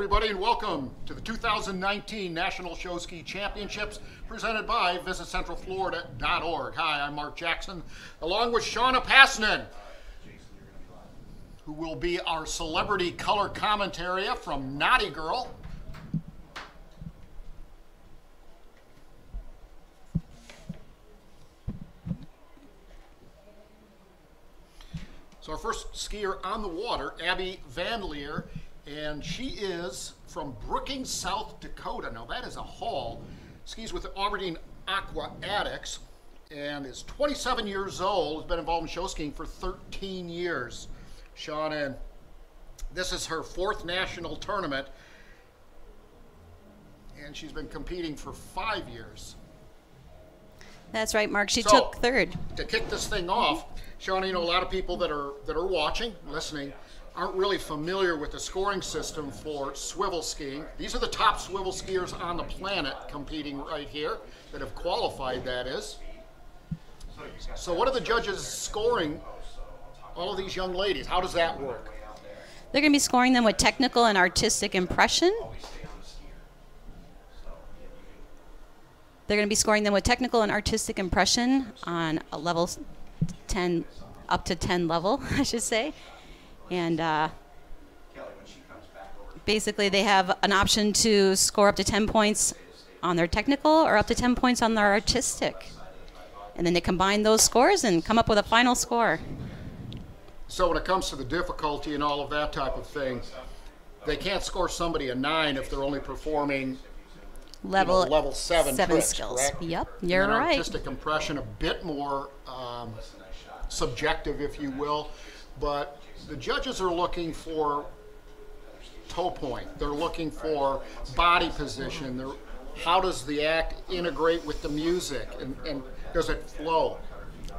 everybody, and welcome to the 2019 National Show Ski Championships presented by VisitCentralFlorida.org. Hi, I'm Mark Jackson, along with Shauna Passanen, who will be our celebrity color commentator from Naughty Girl. So our first skier on the water, Abby Van Leer, and she is from Brookings, South Dakota. Now that is a haul. Skis with the Aberdeen Aqua Addicts and is 27 years old, has been involved in show skiing for 13 years. Shauna, this is her fourth national tournament, and she's been competing for 5 years. That's right, Mark. She took third. To kick this thing off, Shauna, you know, a lot of people that are watching, listening, aren't really familiar with the scoring system for swivel skiing. These are the top swivel skiers on the planet competing right here that have qualified, that is. So what are the judges scoring all of these young ladies? How does that work? They're going to be scoring them with technical and artistic impression. They're going to be scoring them with technical and artistic impression on a level 10, up to 10 level, I should say. And basically they have an option to score up to 10 points on their technical or up to 10 points on their artistic. And then they combine those scores and come up with a final score. So when it comes to the difficulty and all of that type of thing, they can't score somebody a 9 if they're only performing level 7 tricks, skills. Correct? Yep, you're right. Artistic impression, a bit more subjective, if you will, but the judges are looking for toe point. They're looking for body position. How does the act integrate with the music, and does it flow?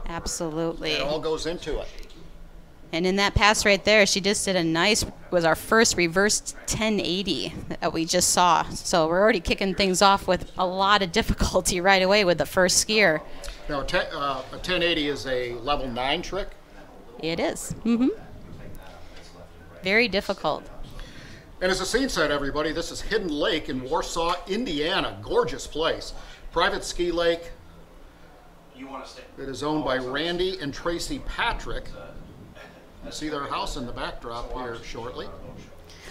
Absolutely. It all goes into it. And in that pass right there, she just did a nice, was our first reversed 1080 that we just saw. So we're already kicking things off with a lot of difficulty right away with the first skier. Now, a 1080 is a level 9 trick? It is. Mm-hmm. Very difficult. And as the scene said, everybody, this is Hidden Lake in Warsaw, Indiana. Gorgeous place. Private ski lake. It is owned by Randy and Tracy Patrick. You see their house in the backdrop here shortly.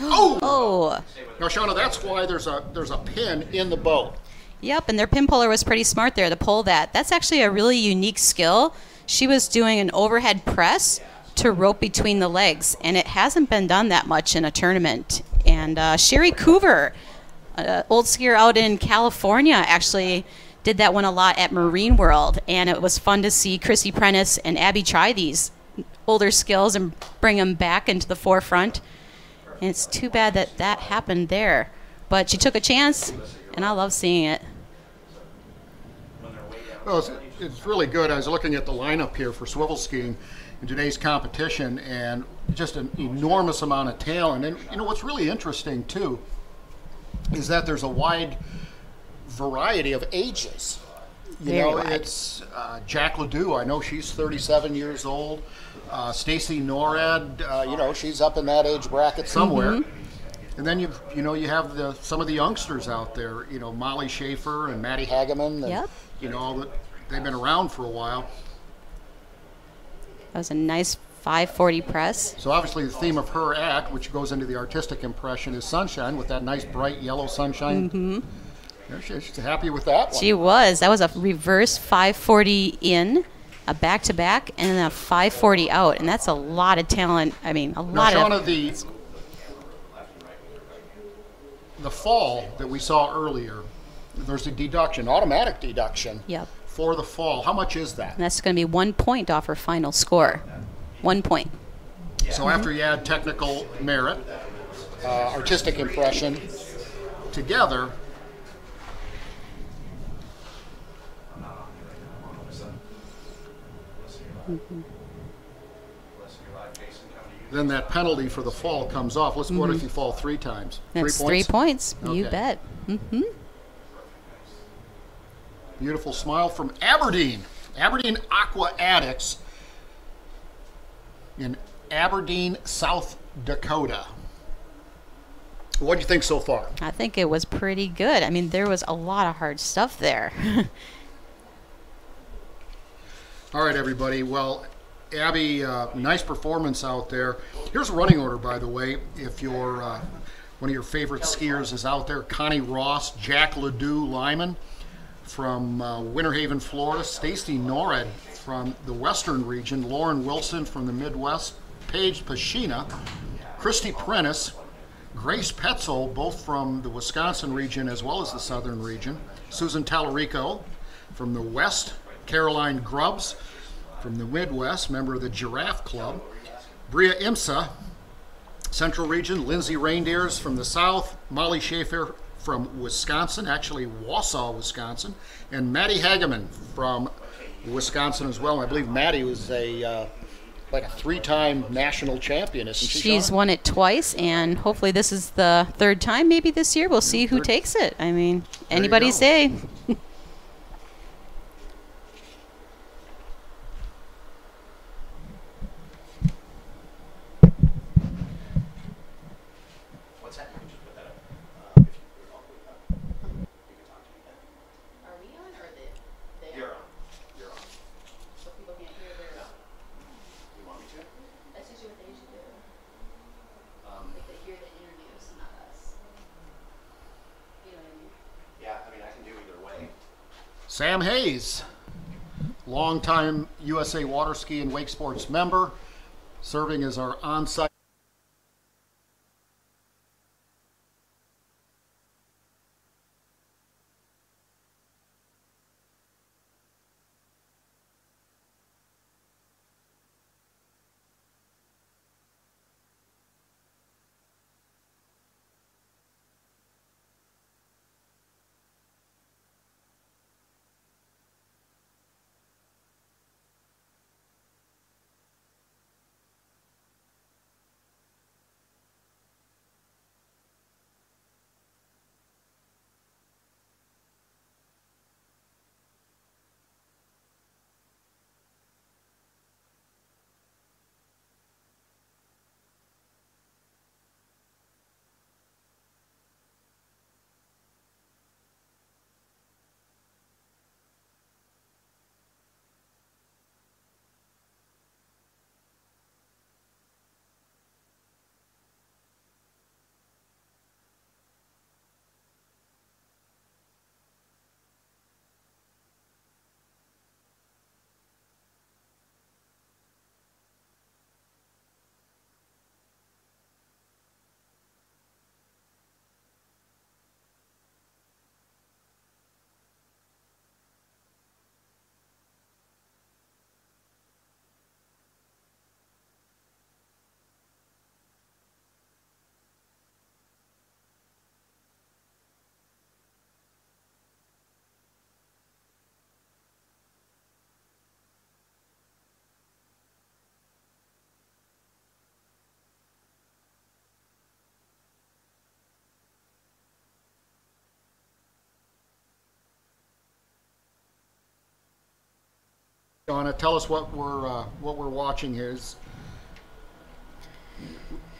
Oh! Now, Shauna, that's why there's a pin in the boat. Yep, and their pin puller was pretty smart there to pull that. That's actually a really unique skill. She was doing an overhead press to rope between the legs, and it hasn't been done that much in a tournament. And Sherry Coover, an old skier out in California, actually did that one a lot at Marine World, and it was fun to see Chrissy Prentice and Abby try these older skills and bring them back into the forefront. And it's too bad that that happened there, but she took a chance, and I love seeing it. Well, it's really good. I was looking at the lineup here for swivel skiing in today's competition, and just an enormous amount of talent. And you know what's really interesting too is that there's a wide variety of ages. You know, it's Jack Ledoux. I know she's 37 years old. Stacy Norad, you know, she's up in that age bracket somewhere. Mm-hmm. And then you have some of the youngsters out there. You know, Molly Schaefer and Maddie Hageman. And, you know, they've been around for a while. That was a nice 540 press. So obviously the theme of her act, which goes into the artistic impression, is sunshine with that nice bright yellow sunshine. Mm-hmm. She's happy with that one. She was. That was a reverse 540 in, a back-to-back, and then a 540 out. And that's a lot of talent. I mean, a lot of... Now, Shauna, the fall that we saw earlier, there's a deduction, automatic deduction. Yep. For the fall. How much is that? And that's going to be 1 point off her final score. 1 point. So after you add technical merit, artistic impression together, then that penalty for the fall comes off. What if you fall 3 times? That's 3 points? 3 points. Okay. You bet. Mm-hmm. Beautiful smile from Aberdeen. Aberdeen Aqua Addicts in Aberdeen, South Dakota. What do you think so far? I think it was pretty good. I mean, there was a lot of hard stuff there. All right, everybody. Well, Abby, nice performance out there. Here's a running order, by the way. If you're one of your favorite skiers is out there, Connie Ross, Jack Ledoux Lyman from Winter Haven, Florida, Stacy Norred from the Western region, Lauren Wilson from the Midwest, Paige Pashina, Christy Prentice, Grace Petzel, both from the Wisconsin region as well as the Southern region, Susan Tallarico from the West, Caroline Grubbs from the Midwest, member of the Giraffe Club, Bria Imsa, Central region, Lindsay Reindeers from the South, Molly Schaefer from Wisconsin, actually Wausau, Wisconsin, and Maddie Hageman from Wisconsin as well. I believe Maddie was a like a 3-time national champion, isn't she? She's Shauna? won it twice, and hopefully this is the 3rd time maybe this year. We'll see who takes it. I mean, anybody's day. Sam Hayes, longtime USA Water Ski and Wake Sports member, serving as our on-site Donna, tell us what we're watching here.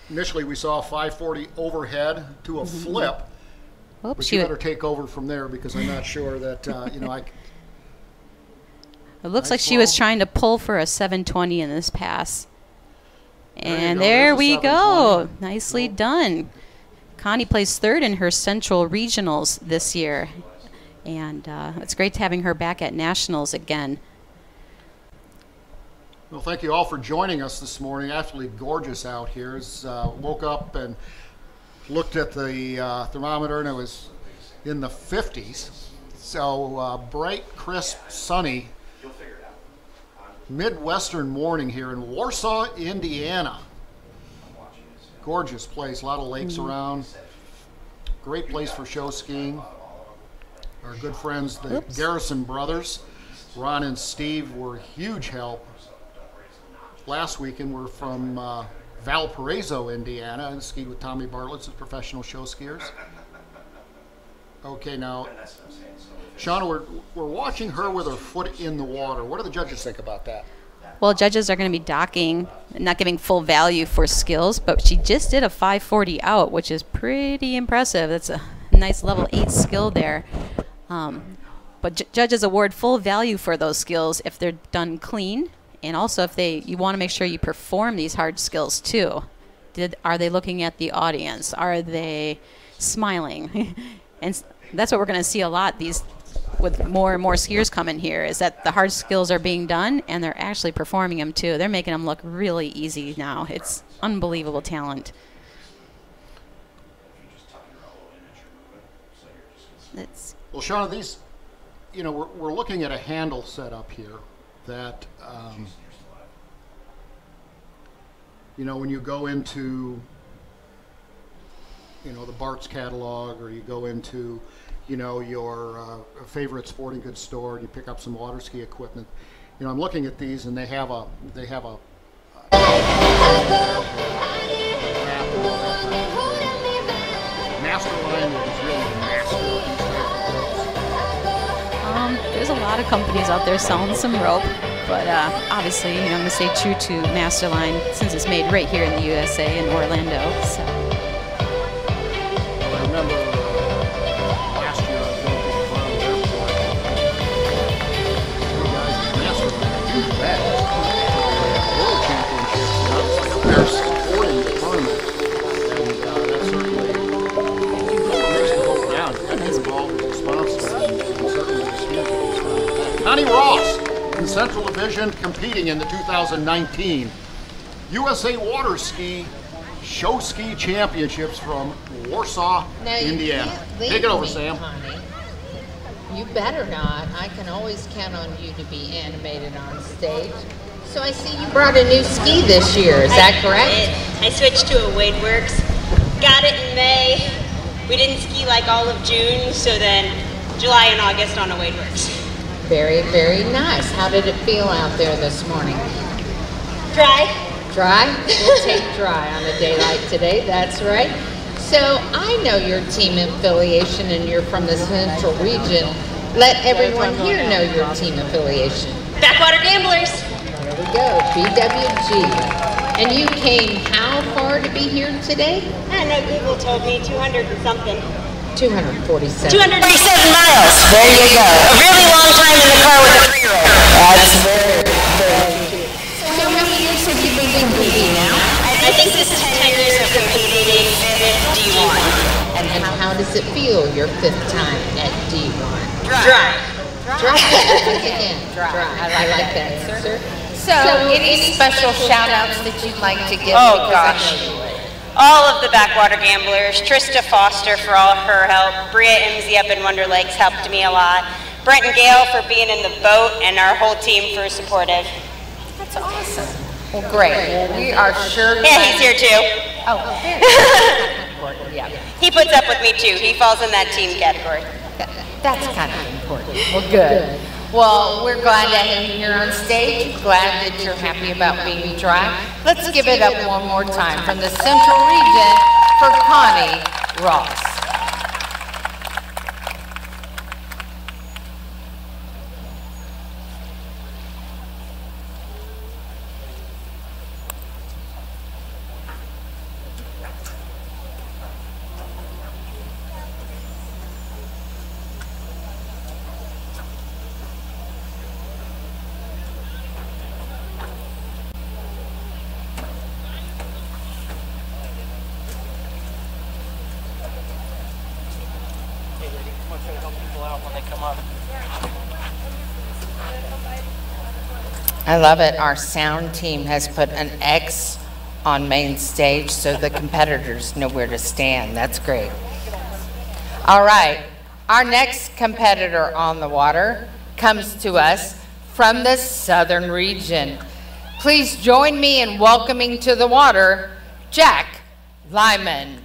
Initially, we saw a 540 overhead to a flip, but you better take over from there because I'm not sure that It looks like she was trying to pull for a 720 in this pass, and there we go. Nicely done. Connie placed 3rd in her Central Regionals this year, and it's great having her back at Nationals again. Well, thank you all for joining us this morning. Absolutely gorgeous out here. Woke up and looked at the thermometer, and it was in the 50s. So bright, crisp, sunny, Midwestern morning here in Warsaw, Indiana. Gorgeous place. A lot of lakes around. Great place for show skiing. Our good friends, the Garrison brothers, Ron and Steve, were huge help. Last weekend we're from Valparaiso, Indiana, and skied with Tommy Bartlett's professional show skiers. Okay, now, Shauna, we're watching her with her foot in the water. What do the judges think about that? Well, judges are going to be docking, not giving full value for skills, but she just did a 540 out, which is pretty impressive. That's a nice level 8 skill there. But judges award full value for those skills if they're done clean, and also if you want to make sure you perform these hard skills too. Are they looking at the audience? Are they smiling? And that's what we're going to see a lot with more and more skiers coming here, is that the hard skills are being done and they're actually performing them too. They're making them look really easy now. It's unbelievable talent. Well, Shauna, these, we're looking at a handle setup here that, when you go into, the Bart's catalog, or you go into, your favorite sporting goods store, and you pick up some water ski equipment. I'm looking at these, and they have a master line that is really the master of these type of ropes. There's a lot of companies out there selling some rope, but obviously, I'm going to stay true to Masterline since it's made right here in the USA in Orlando. So. I remember last year I was going to the Toronto airport. Three guys in Masterline, huge bags. World championships, and I was like, they're supporting the tournament, and that certainly makes the whole round. I get involved with the sponsor, and certainly the ski goes. Connie Ross in Central Division, competing in the 2019 USA Water Ski Show Ski Championships from Warsaw, now, Indiana. Take it over, Sam. Honey. You better not. I can always count on you to be animated on stage. So I see you brought a new ski this year. Is that correct? I switched to a WadeWorks. Got it in May. We didn't ski like all of June, so then July and August on a WadeWorks. Very, very nice. How did it feel out there this morning? Dry. Dry? We'll take dry on a day like today. That's right. So I know your team affiliation and you're from the Central Region. Let everyone here know your team affiliation. Backwater Gamblers. There we go, BWG. And you came how far to be here today? I know Google told me 200 and something. 247. 237 miles. There you go. A really long time in the car with a 3-year-old. That's very, very. So how many years have you been competing now? I think this is 10 years of competing in D1. And how does it feel your 5th time at D1? Dry. Dry. Again, dry. I like that answer. So any special shout outs that you'd like to give? Oh gosh. All of the Backwater Gamblers, Trista Foster for all her help, Bria Imsey up in Wonder Lakes helped me a lot, Brent and Gail for being in the boat, and our whole team for supportive. That's awesome. Well, great. Well, we are sure. Yeah, he's here too. Oh, very important. Yeah. He puts up with me too. He falls in that team category. That's kind of important. Well, good. Well, we're glad to have you here on stage. Glad that you're happy about being dry. Let's give it up one more time from the Central Region for Connie Ross. I love it. Our sound team has put an X on main stage so the competitors know where to stand. That's great. All right. Our next competitor on the water comes to us from the Southern Region. Please join me in welcoming to the water, Jack Lyman.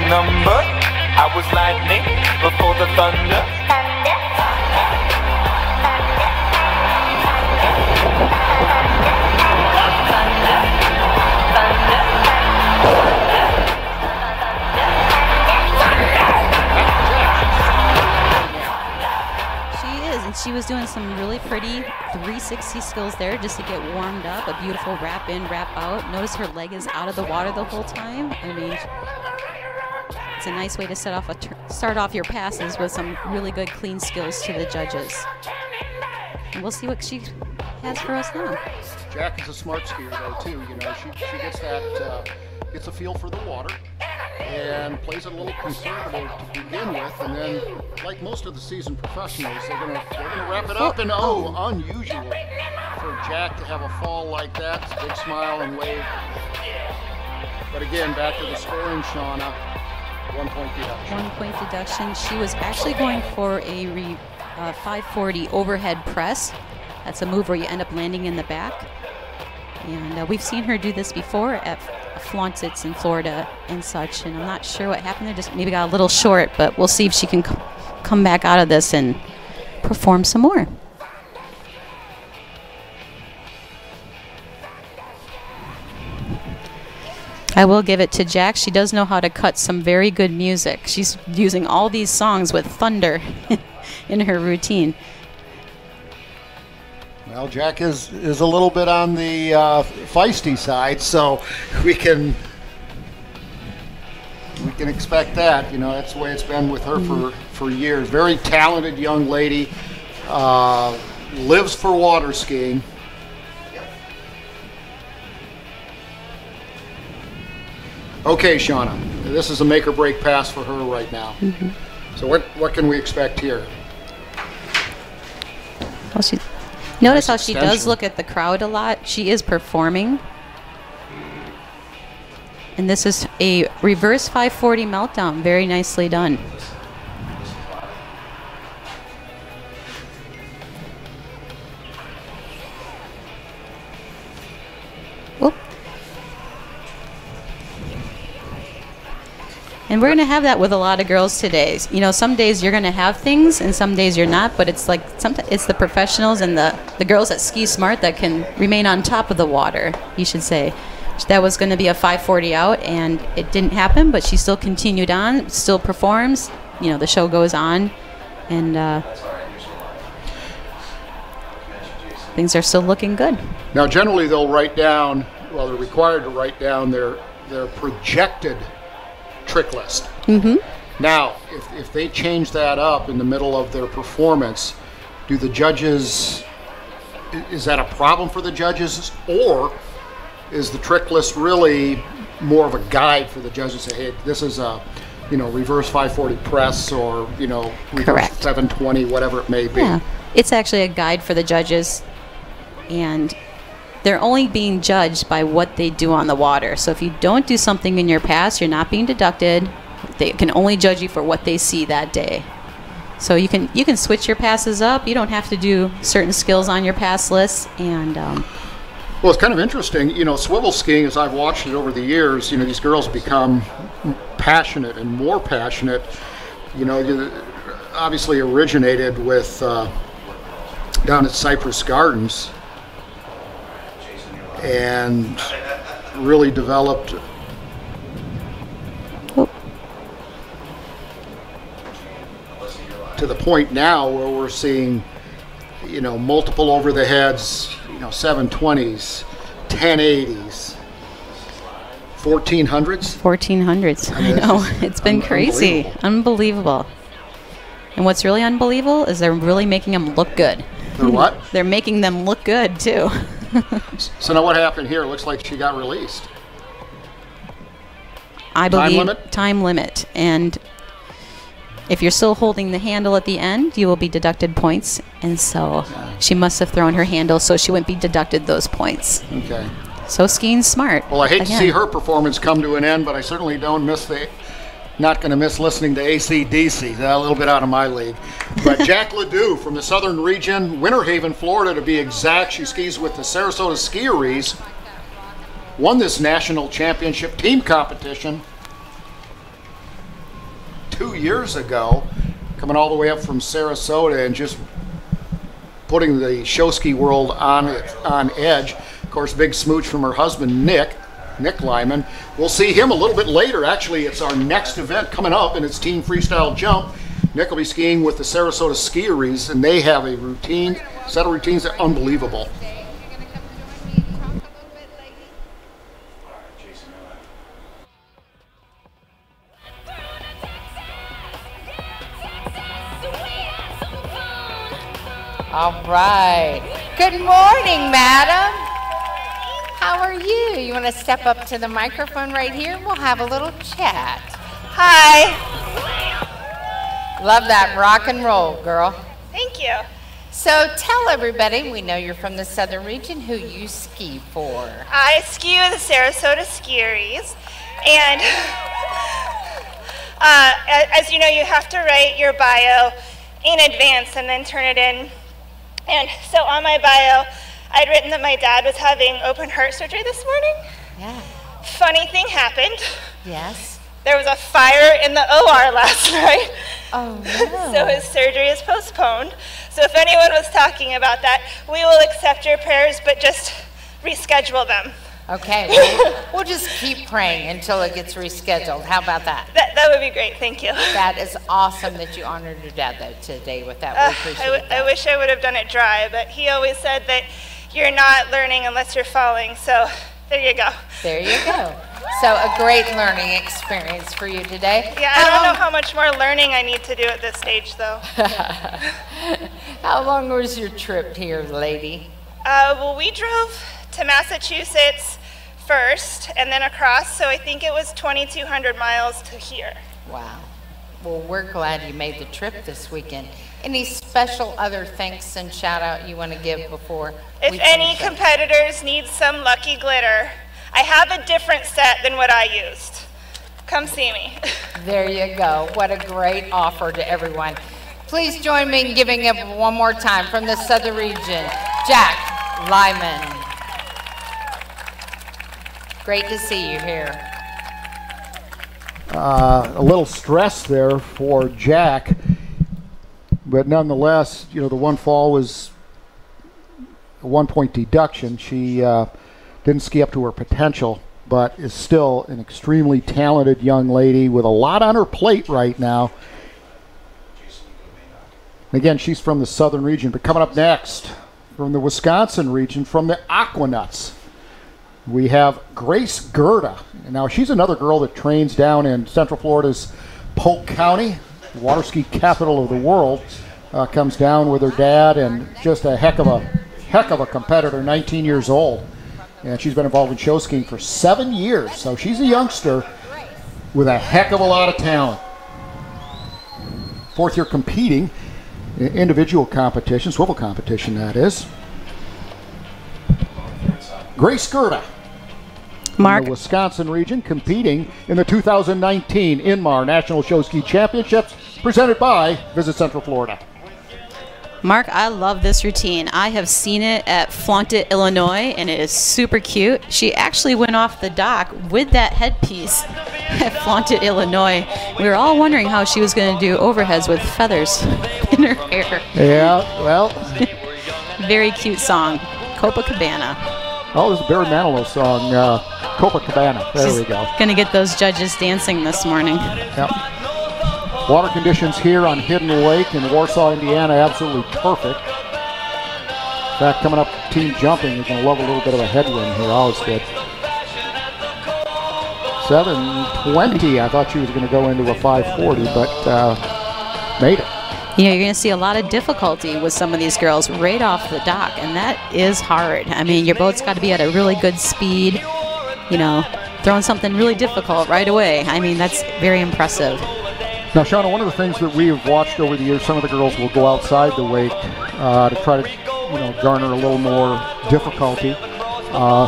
number. I was lightning before the thunder. She was doing some really pretty 360 skills there just to get warmed up. A beautiful wrap in, wrap out. Notice her leg is out of the water the whole time. I mean, it's a nice way to start off your passes with some really good clean skills to the judges. And we'll see what she has for us now. Jack is a smart skier though too. You know, she gets that gets a feel for the water and plays it a little conservative to begin with, and then, like most of the seasoned professionals, they're gonna wrap it up. And unusual for Jack to have a fall like that. It's a big smile and wave. But again, back to the scoring, Shauna. 1 point deduction. 1 point deduction. She was actually going for a 540 overhead press. That's a move where you end up landing in the back. And we've seen her do this before at Flauntits in Florida and such. And I'm not sure what happened there. Just maybe got a little short, but we'll see if she can come back out of this and perform some more. I will give it to Jack. She does know how to cut some very good music. She's using all these songs with thunder in her routine. Well, Jack is a little bit on the feisty side, so we can expect that. You know, that's the way it's been with her for years. Very talented young lady, lives for water skiing. Okay, Shauna, this is a make or break pass for her right now. So what can we expect here? Well, notice how she does look at the crowd a lot. She is performing. And this is a reverse 540 meltdown. Very nicely done. Oop. And we're going to have that with a lot of girls today. You know, some days you're going to have things and some days you're not, but it's like sometimes it's the professionals and the girls that ski smart that can remain on top of the water, you should say. That was going to be a 540 out and it didn't happen, but she still continued on, still performs. You know, the show goes on and things are still looking good. Now, generally they'll write down, well, they're required to write down their projected trick list. Now, if they change that up in the middle of their performance, do the judges, is that a problem for the judges, or is the trick list really more of a guide for the judges to say, hey, this is a, you know, reverse 540 press, or, you know, reverse 720, whatever it may be? Yeah, it's actually a guide for the judges, and they're only being judged by what they do on the water. So if you don't do something in your pass, you're not being deducted. They can only judge you for what they see that day. So you can switch your passes up. You don't have to do certain skills on your pass list. And well, it's kind of interesting. You know, swivel skiing, as I've watched it over the years, you know, these girls become passionate and more passionate. You know, obviously originated with down at Cypress Gardens, and really developed to the point now where we're seeing, you know, multiple over the heads, you know, 720s, 1080s, 1400s. 1400s. I know. It's been crazy. Unbelievable. And what's really unbelievable is they're really making them look good. They're what? They're making them look good too. So now what happened here? It looks like she got released. I believe time limit. And if you're still holding the handle at the end, you will be deducted points. And so she must have thrown her handle, so she wouldn't be deducted those points. Okay. So skiing's smart. Well, I hate to see her performance come to an end, but I certainly don't miss not going to miss listening to AC/DC. A little bit out of my league. But Jack Ledoux from the southern region, Winter Haven, Florida to be exact. She skis with the Sarasota Skieries. Won this national championship team competition. 2 years ago, coming all the way up from Sarasota and just putting the show ski world on edge. Of course, big smooch from her husband, Nick Lyman. We'll see him a little bit later. Actually, it's our next event coming up, and it's Team Freestyle Jump. Nick will be skiing with the Sarasota Skieries, and they have a set of routines that are unbelievable. All right. Good morning, madam. How are you? You want to step up to the microphone right here? We'll have a little chat. Hi. Love that rock and roll, girl. Thank you. So tell everybody, we know you're from the southern region, who you ski for. I ski with the Sarasota Skieries, and as you know, you have to write your bio in advance and then turn it in. And so on my bio, I'd written that my dad was having open heart surgery this morning. Yeah. Funny thing happened. Yes. There was a fire in the OR last night. Oh, no. So his surgery is postponed. So if anyone was talking about that, we will accept your prayers, but just reschedule them. Okay, we'll just keep praying until it gets rescheduled. How about that? That would be great, thank you. That is awesome that you honored your dad, though, today with that. We appreciate that. I wish I would have done it dry, but he always said that you're not learning unless you're falling, so there you go. There you go. So a great learning experience for you today. Yeah, I don't know how much more learning I need to do at this stage, though. How long was your trip here, lady? Well, we drove to Massachusetts first and then across, so I think it was 2,200 miles to here. Wow. Well, we're glad you made the trip this weekend. Any special other thanks and shout out you want to give before If any competitors need some lucky glitter, I have a different set than what I used. Come see me. There you go. What a great offer to everyone. Please join me in giving it one more time from the southern region, Jack Lyman. Great to see you here. A little stress there for Jack, but nonetheless, you know, the one fall was a 1-point deduction. She didn't ski up to her potential, but is still an extremely talented young lady with a lot on her plate right now. Again, she's from the southern region, but coming up next from the Wisconsin region, from the Aquanuts, we have Grace Gerda. And now she's another girl that trains down in Central Florida's Polk County, the water ski capital of the world. Comes down with her dad, and just a heck of a competitor, 19 years old. And she's been involved in show skiing for 7 years, so she's a youngster with a heck of a lot of talent. 4th year competing in individual competition, swivel competition that is. Grace Gerda, Mark. in the Wisconsin region, competing in the 2019 Inmar National Show Ski Championships, presented by Visit Central Florida. Mark, I love this routine. I have seen it at Flaunt-It, Illinois, and it is super cute. She actually went off the dock with that headpiece at Flaunt-It, Illinois. We were all wondering how she was going to do overheads with feathers in her hair. Yeah, well. Very cute song, Copacabana. Oh, this is a Barry Manilow song, Copacabana. There we go. Going to get those judges dancing this morning. Yep. Water conditions here on Hidden Lake in Warsaw, Indiana, absolutely perfect. In fact, coming up team jumping, you're going to love a little bit of a headwind here. Always good. 7:20. I thought she was going to go into a 5:40, but made it. You know, you're going to see a lot of difficulty with some of these girls right off the dock, and that is hard. I mean, your boat's got to be at a really good speed, you know, throwing something really difficult right away. I mean, that's very impressive. Now, Shauna, one of the things that we have watched over the years, some of the girls will go outside the wake to try to, you know, garner a little more difficulty.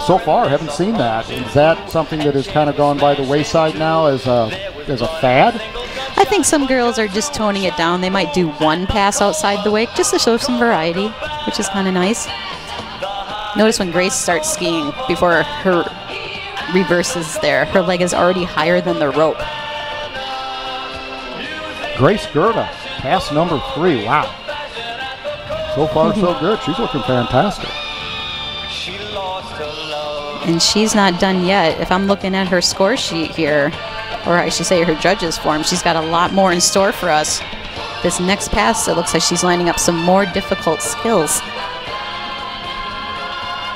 So far, I haven't seen that. Is that something that has kind of gone by the wayside now as a fad? I think some girls are just toning it down. They might do one pass outside the wake just to show some variety, which is kind of nice. Notice when Grace starts skiing before her reverses there, her leg is already higher than the rope. Grace Gerda, pass number 3. Wow. So far, so good. She's looking fantastic. And she's not done yet. If I'm looking at her score sheet here, or I should say her judges form, she's got a lot more in store for us. This next pass, it looks like she's lining up some more difficult skills.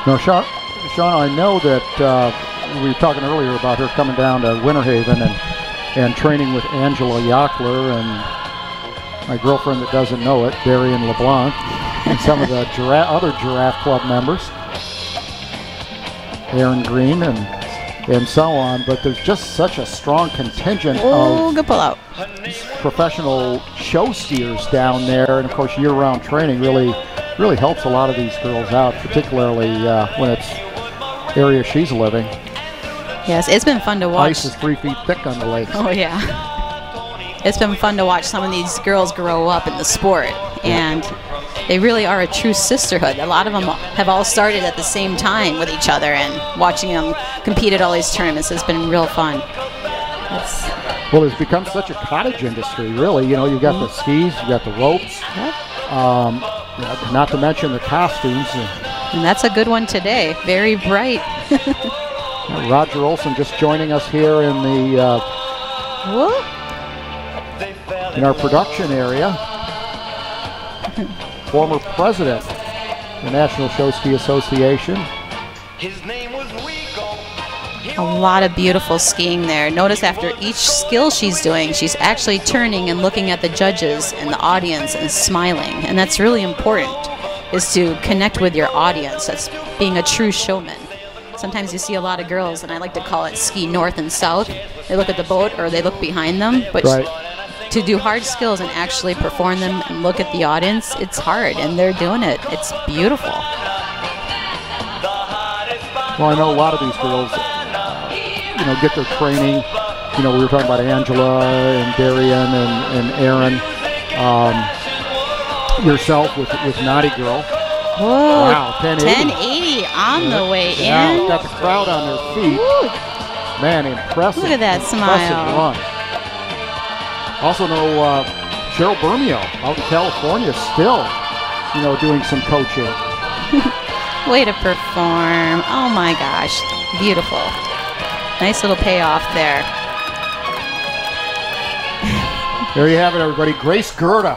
Now, Sean, I know that we were talking earlier about her coming down to Winter Haven and training with Angela Yockler and my girlfriend that doesn't know it, Darian LeBlanc, and some of the other Giraffe Club members, Aaron Green and so on. But there's just such a strong contingent of good pull out. Professional show skiers down there, and of course year-round training really helps a lot of these girls out, particularly when it's area she's living. Yes, it's been fun to watch. Ice is 3 feet thick on the lake. Oh yeah. It's been fun to watch some of these girls grow up in the sport, and they really are a true sisterhood. A lot of them have all started at the same time with each other, and watching them compete at all these tournaments has been real fun. Well, it's become such a cottage industry, really. You know, you've got the skis, you've got the ropes, not to mention the costumes. And that's a good one today. Very bright. Roger Olson just joining us here in the in our production area. Former president of the National Show Ski Association. His name was Rico. A lot of beautiful skiing there. Notice after each skill she's doing, she's actually turning and looking at the judges and the audience and smiling. And that's really important, is to connect with your audience. That's being a true showman. Sometimes you see a lot of girls, and I like to call it ski north and south. They look at the boat or they look behind them. But to do hard skills and actually perform them and look at the audience, it's hard, and they're doing it. It's beautiful. Well, I know a lot of these girls, get their training. We were talking about Angela and Darian and Aaron. Yourself with Naughty Girl. Whoa, wow, 1080 on the way in. Got the crowd on their feet. Woo. Man, impressive. Look at that smile. Run. Also know Cheryl Bermeo out in California still, doing some coaching. Way to perform. Oh my gosh, beautiful. Nice little payoff there. There you have it, everybody. Grace Gerda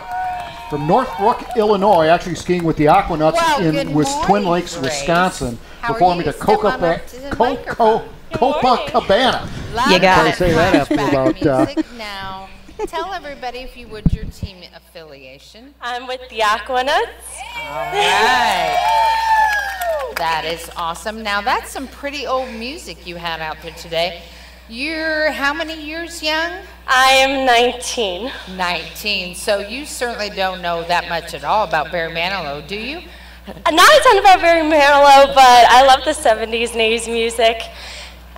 from Northbrook, Illinois, actually skiing with the Aquanuts in Twin Lakes, Grace. Wisconsin, How performing are to you? Step on up to the microphone. Copacabana. You got I it. say that after about. Music now. Tell everybody, if you would, your team affiliation. I'm with the Aquanuts. All right. That is awesome. Now, that's some pretty old music you had out there today. You're how many years young? I am 19. 19. So you certainly don't know that much at all about Barry Manilow, do you? Not a ton about Barry Manilow, but I love the 70s and 80s music.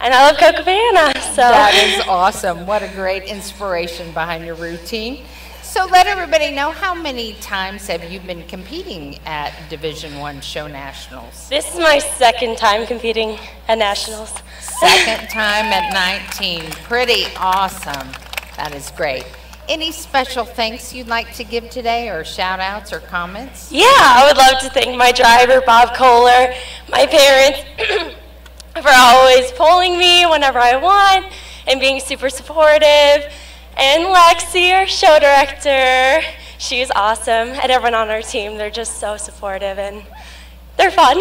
And I love Copacabana, so. That is awesome. What a great inspiration behind your routine. So let everybody know, how many times have you been competing at Division I Show Nationals? This is my second time competing at Nationals. Second time at 19. Pretty awesome. That is great. Any special thanks you'd like to give today, or shout outs or comments? Yeah, I would love to thank my driver, Bob Kohler, my parents, for always pulling me whenever I want and being super supportive. And Lexi, our show director, she's awesome. And everyone on our team, they're just so supportive and they're fun.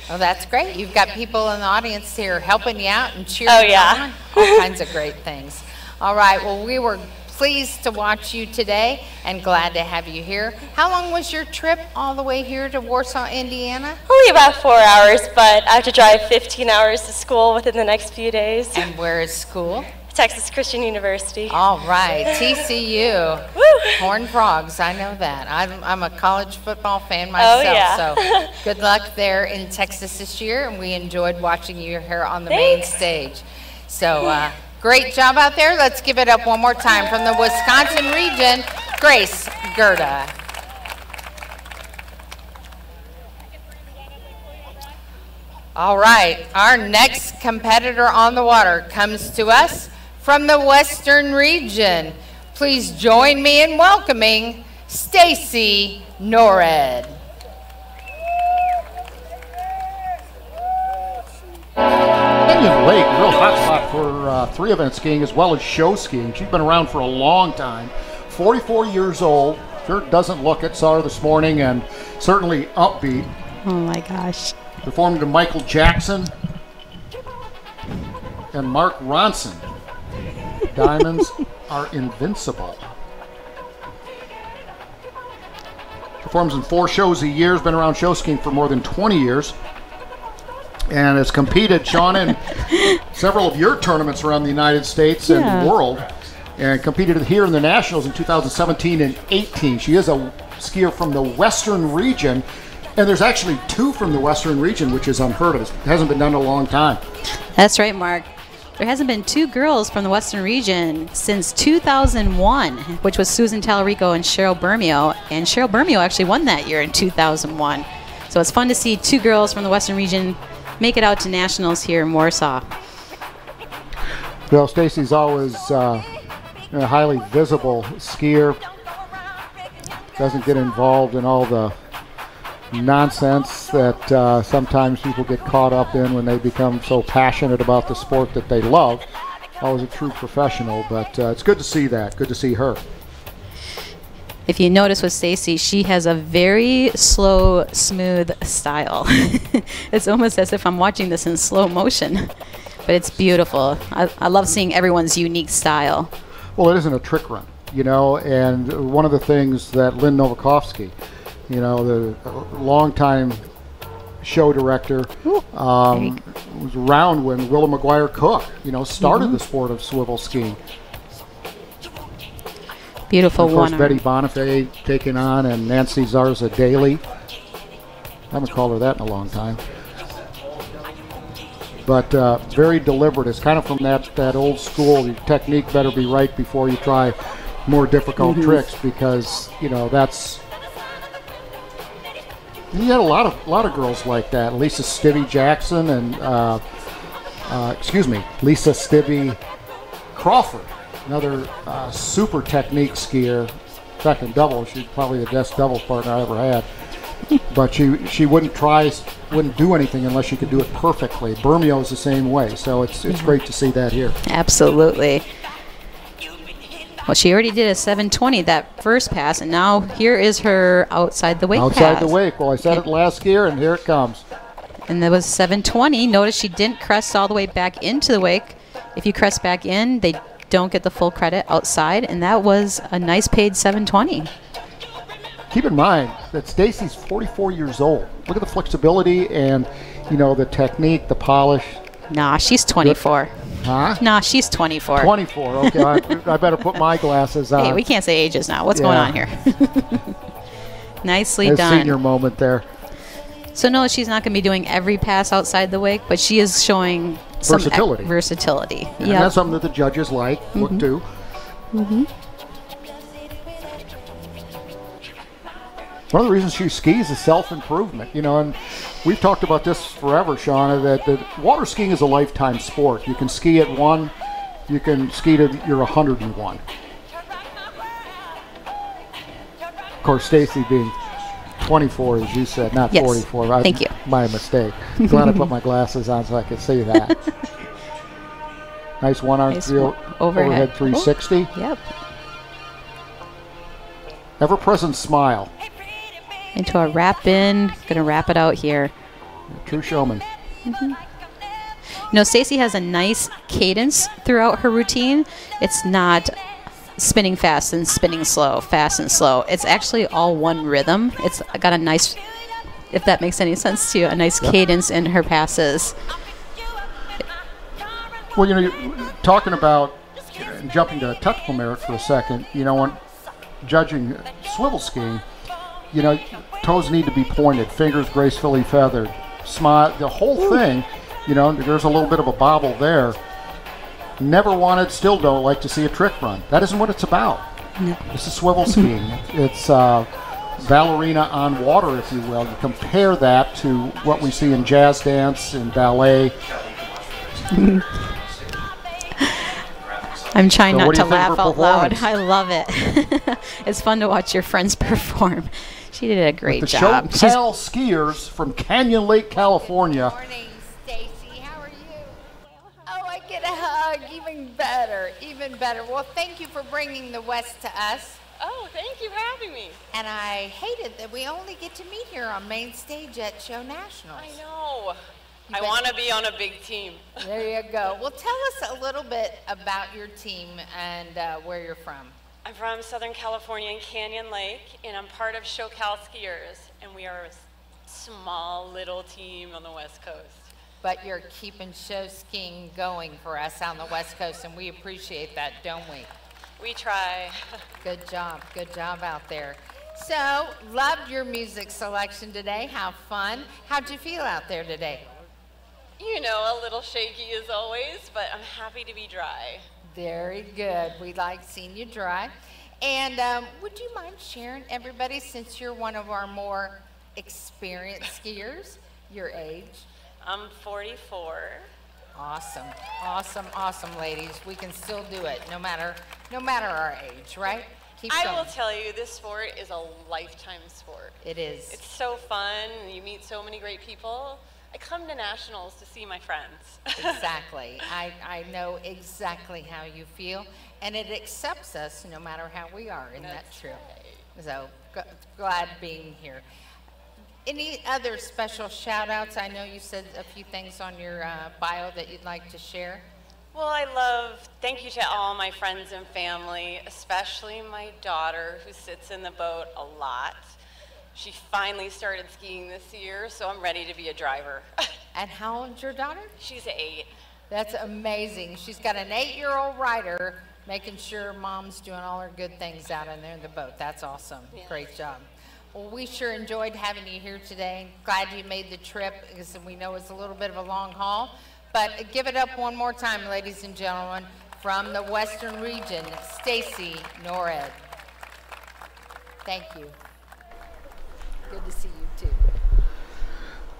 Oh, that's great. You've got people in the audience here helping you out and cheering you on. All kinds of great things. All right, well, we were pleased to watch you today and glad to have you here. How long was your trip all the way here to Warsaw, Indiana? Only about 4 hours, but I have to drive 15 hours to school within the next few days. And where is school? Texas Christian University. All right, TCU. Woo. Horned Frogs, I know that. I'm a college football fan myself, so good luck there in Texas this year, and we enjoyed watching you here on the main stage. So great job out there. Let's give it up one more time from the Wisconsin region, Grace Gerda. All right, our next competitor on the water comes to us from the Western region. Please join me in welcoming Stacy Norred. Canyon Lake, real hot spot for 3-event skiing as well as show skiing. She's been around for a long time. 44 years old. Sure doesn't look it. Saw her this morning and certainly upbeat. Oh my gosh. Performing to Michael Jackson and Mark Ronson. Diamonds are invincible. Performs in 4 shows a year. Has been around show skiing for more than 20 years. And has competed, Sean, in several of your tournaments around the United States and the world. And competed here in the Nationals in 2017 and 18. She is a skier from the Western region. And there's actually 2 from the Western region, which is unheard of. It hasn't been done in a long time. That's right, Mark. There hasn't been 2 girls from the Western region since 2001, which was Susan Tallarico and Cheryl Bermeo. And Cheryl Bermeo actually won that year in 2001. So it's fun to see 2 girls from the Western region make it out to Nationals here in Warsaw. Well, Stacy's always a highly visible skier. Doesn't get involved in all the nonsense that sometimes people get caught up in when they become so passionate about the sport that they love. Always a true professional, but it's good to see that. Good to see her. If you notice with Stacy, she has a very slow, smooth style. It's almost as if I'm watching this in slow motion, but it's beautiful. I love seeing everyone's unique style. Well, it isn't a trick run, you know, and one of the things that Lynn Novakovsky, you know, the longtime show director, was around when Willa McGuire Cook, you know, started the sport of swivel skiing. Beautiful and of course, one. Betty Bonifay taking on, and Nancy Zarza Daly. I haven't called her that in a long time. But very deliberate. It's kind of from that old school. Your technique better be right before you try more difficult tricks, because you know that's. And you had a lot of girls like that. Lisa Stibbe Jackson and Lisa Stibbe Crawford, another super technique skier. In fact, in double, she's probably the best double partner I ever had. But she wouldn't do anything unless she could do it perfectly. Bermeo's the same way, so it's great to see that here. Absolutely. Well, she already did a 720 that first pass, and now here is her outside the wake Outside pass. the wake. Well, I said it last year, and here it comes. And that was 720. Notice she didn't crest all the way back into the wake. If you crest back in, they don't get the full credit outside, and that was a nice paid 720. Keep in mind that Stacy's 44 years old. Look at the flexibility and, you know, the technique, the polish. Nah, she's 24. Huh? Nah, she's 24. 24. Okay, I better put my glasses on. Hey, we can't say ages now. What's going on here? Nicely done. Senior moment there. So no, she's not going to be doing every pass outside the wake, but she is showing some versatility. And that's something that the judges look to. One of the reasons she skis is self-improvement, you know, and we've talked about this forever, Shauna, that water skiing is a lifetime sport. You can ski at 1, you can ski to you're 101. Of course, Stacy being 24, as you said, not 44. Thank you. My mistake. Glad I put my glasses on so I could see that. Nice one-arm field overhead 360. Yep. Ever-present smile. Into a wrap in. Gonna wrap it out here. True showman. You know, Stacy has a nice cadence throughout her routine. It's not spinning fast and spinning slow, fast and slow. It's actually all one rhythm. It's got a nice, if that makes any sense to you, a nice cadence in her passes. Well, you know, you're talking about jumping to technical merit for a second, you know, when judging swivel skiing, you know, toes need to be pointed, fingers gracefully feathered, smile, the whole thing, you know, there's a little bit of a bobble there. Never wanted, still don't like to see a trick run. That isn't what it's about. No. This is swivel skiing. It's ballerina on water, if you will. You compare that to what we see in jazz dance and ballet. I'm trying So not what do to you think of laugh her out loud. performance? I love it. It's fun to watch your friends perform. She did a great The job. SoCal skiers from Canyon Lake, California. Good morning, Stacy. How are you? Oh, I get a hug. Even better. Even better. Well, thank you for bringing the West to us. Oh, thank you for having me. And I hated that we only get to meet here on main stage at Show Nationals. I know. You I bet- want to be on a big team. There you go. Well, tell us a little bit about your team and where you're from. I'm from Southern California in Canyon Lake, and I'm part of SoCal Skiers, and we are a small little team on the West Coast. But you're keeping show skiing going for us on the West Coast, and we appreciate that, don't we? We try. Good job out there. So, loved your music selection today. How fun. How'd you feel out there today? You know, a little shaky as always, but I'm happy to be dry. Very good. We like seeing you dry. And would you mind sharing, everybody, since you're one of our more experienced skiers, your age? I'm 44. Awesome, awesome, awesome, ladies. We can still do it, no matter our age, right? Keep I going. will tell you, this sport is a lifetime sport. It is. It's so fun. You meet so many great people. I come to nationals to see my friends. Exactly. I know exactly how you feel, and it accepts us no matter how we are. Isn't that true? So glad being here. Any other special shout outs? I know you said a few things on your bio that you'd like to share. Well, thank you to all my friends and family, especially my daughter who sits in the boat a lot. She finally started skiing this year, so I'm ready to be a driver. And how old's your daughter? She's 8. That's amazing. She's got an 8-year-old rider making sure mom's doing all her good things out in there in the boat. That's awesome. Yeah. Great job. Well, we sure enjoyed having you here today. Glad you made the trip, because we know it's a little bit of a long haul. But give it up one more time, ladies and gentlemen, from the Western region, Stacy Norred. Thank you. Good to see you too.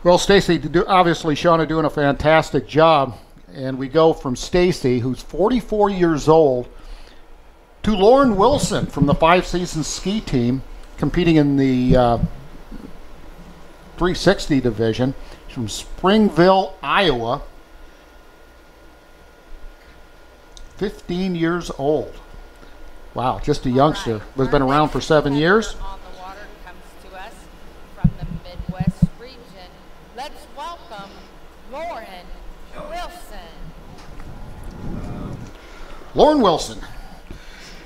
Well, Stacy, obviously Shauna doing a fantastic job. And we go from Stacy, who's 44 years old, to Lauren Wilson from the 5 Seasons ski team, competing in the 360 division. She's from Springville, Iowa. 15 years old. Wow, just a youngster. Right. Has been around for 7 years. On the water comes to us from the Midwest region. Let's welcome Lauren Wilson. Lauren Wilson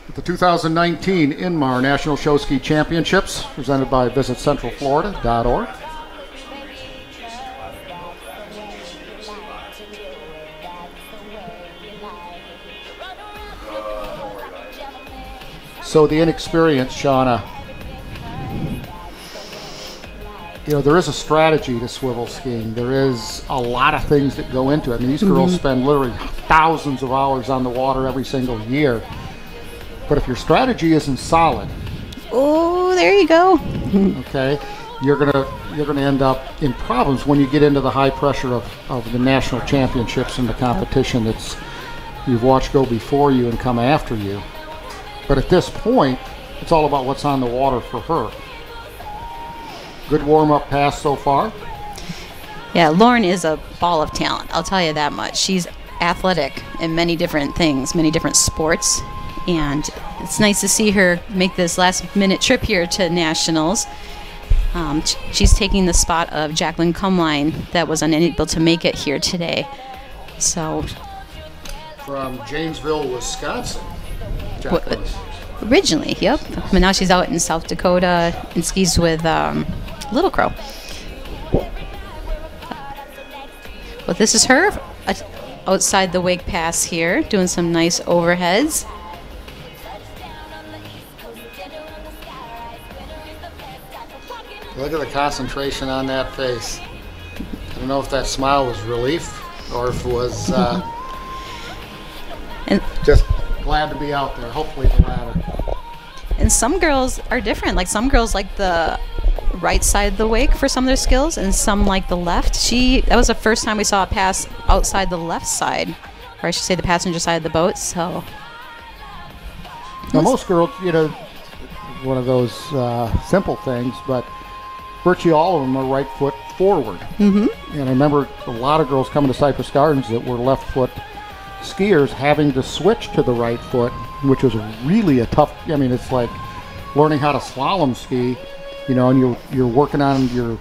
at the 2019 Inmar National Show Ski Championships, presented by visitcentralflorida.org. So the inexperienced Shauna, you know, there is a strategy to swivel skiing. There is a lot of things that go into it. I mean, these girls spend literally thousands of hours on the water every single year. But if your strategy isn't solid, Oh, there you go. okay, you're gonna end up in problems when you get into the high pressure of the national championships and the competition that's you've watched go before you and come after you. But at this point, it's all about what's on the water for her. Good warm-up pass so far. Yeah, Lauren is a ball of talent. I'll tell you that much. She's athletic in many different things, many different sports. And it's nice to see her make this last-minute trip here to Nationals. She's taking the spot of Jacqueline Cumline that was unable to make it here today. So From Janesville, Wisconsin. Jacqueline. originally, yep. But now she's out in South Dakota and skis with Little Crow. Well, this is her outside the wake pass here, doing some nice overheads. Look at the concentration on that face. I don't know if that smile was relief or if it was And just glad to be out there. Hopefully the latter. And some girls are different. Like some girls like the right side of the wake for some of their skills, and some like the left. That was the first time we saw a pass outside the left side, or I should say the passenger side of the boat. So Now, most girls, one of those simple things, but virtually all of them are right foot forward. And I remember a lot of girls coming to Cypress Gardens that were left foot skiers having to switch to the right foot, which was really a tough. I mean, it's like learning how to slalom ski, and you're working on your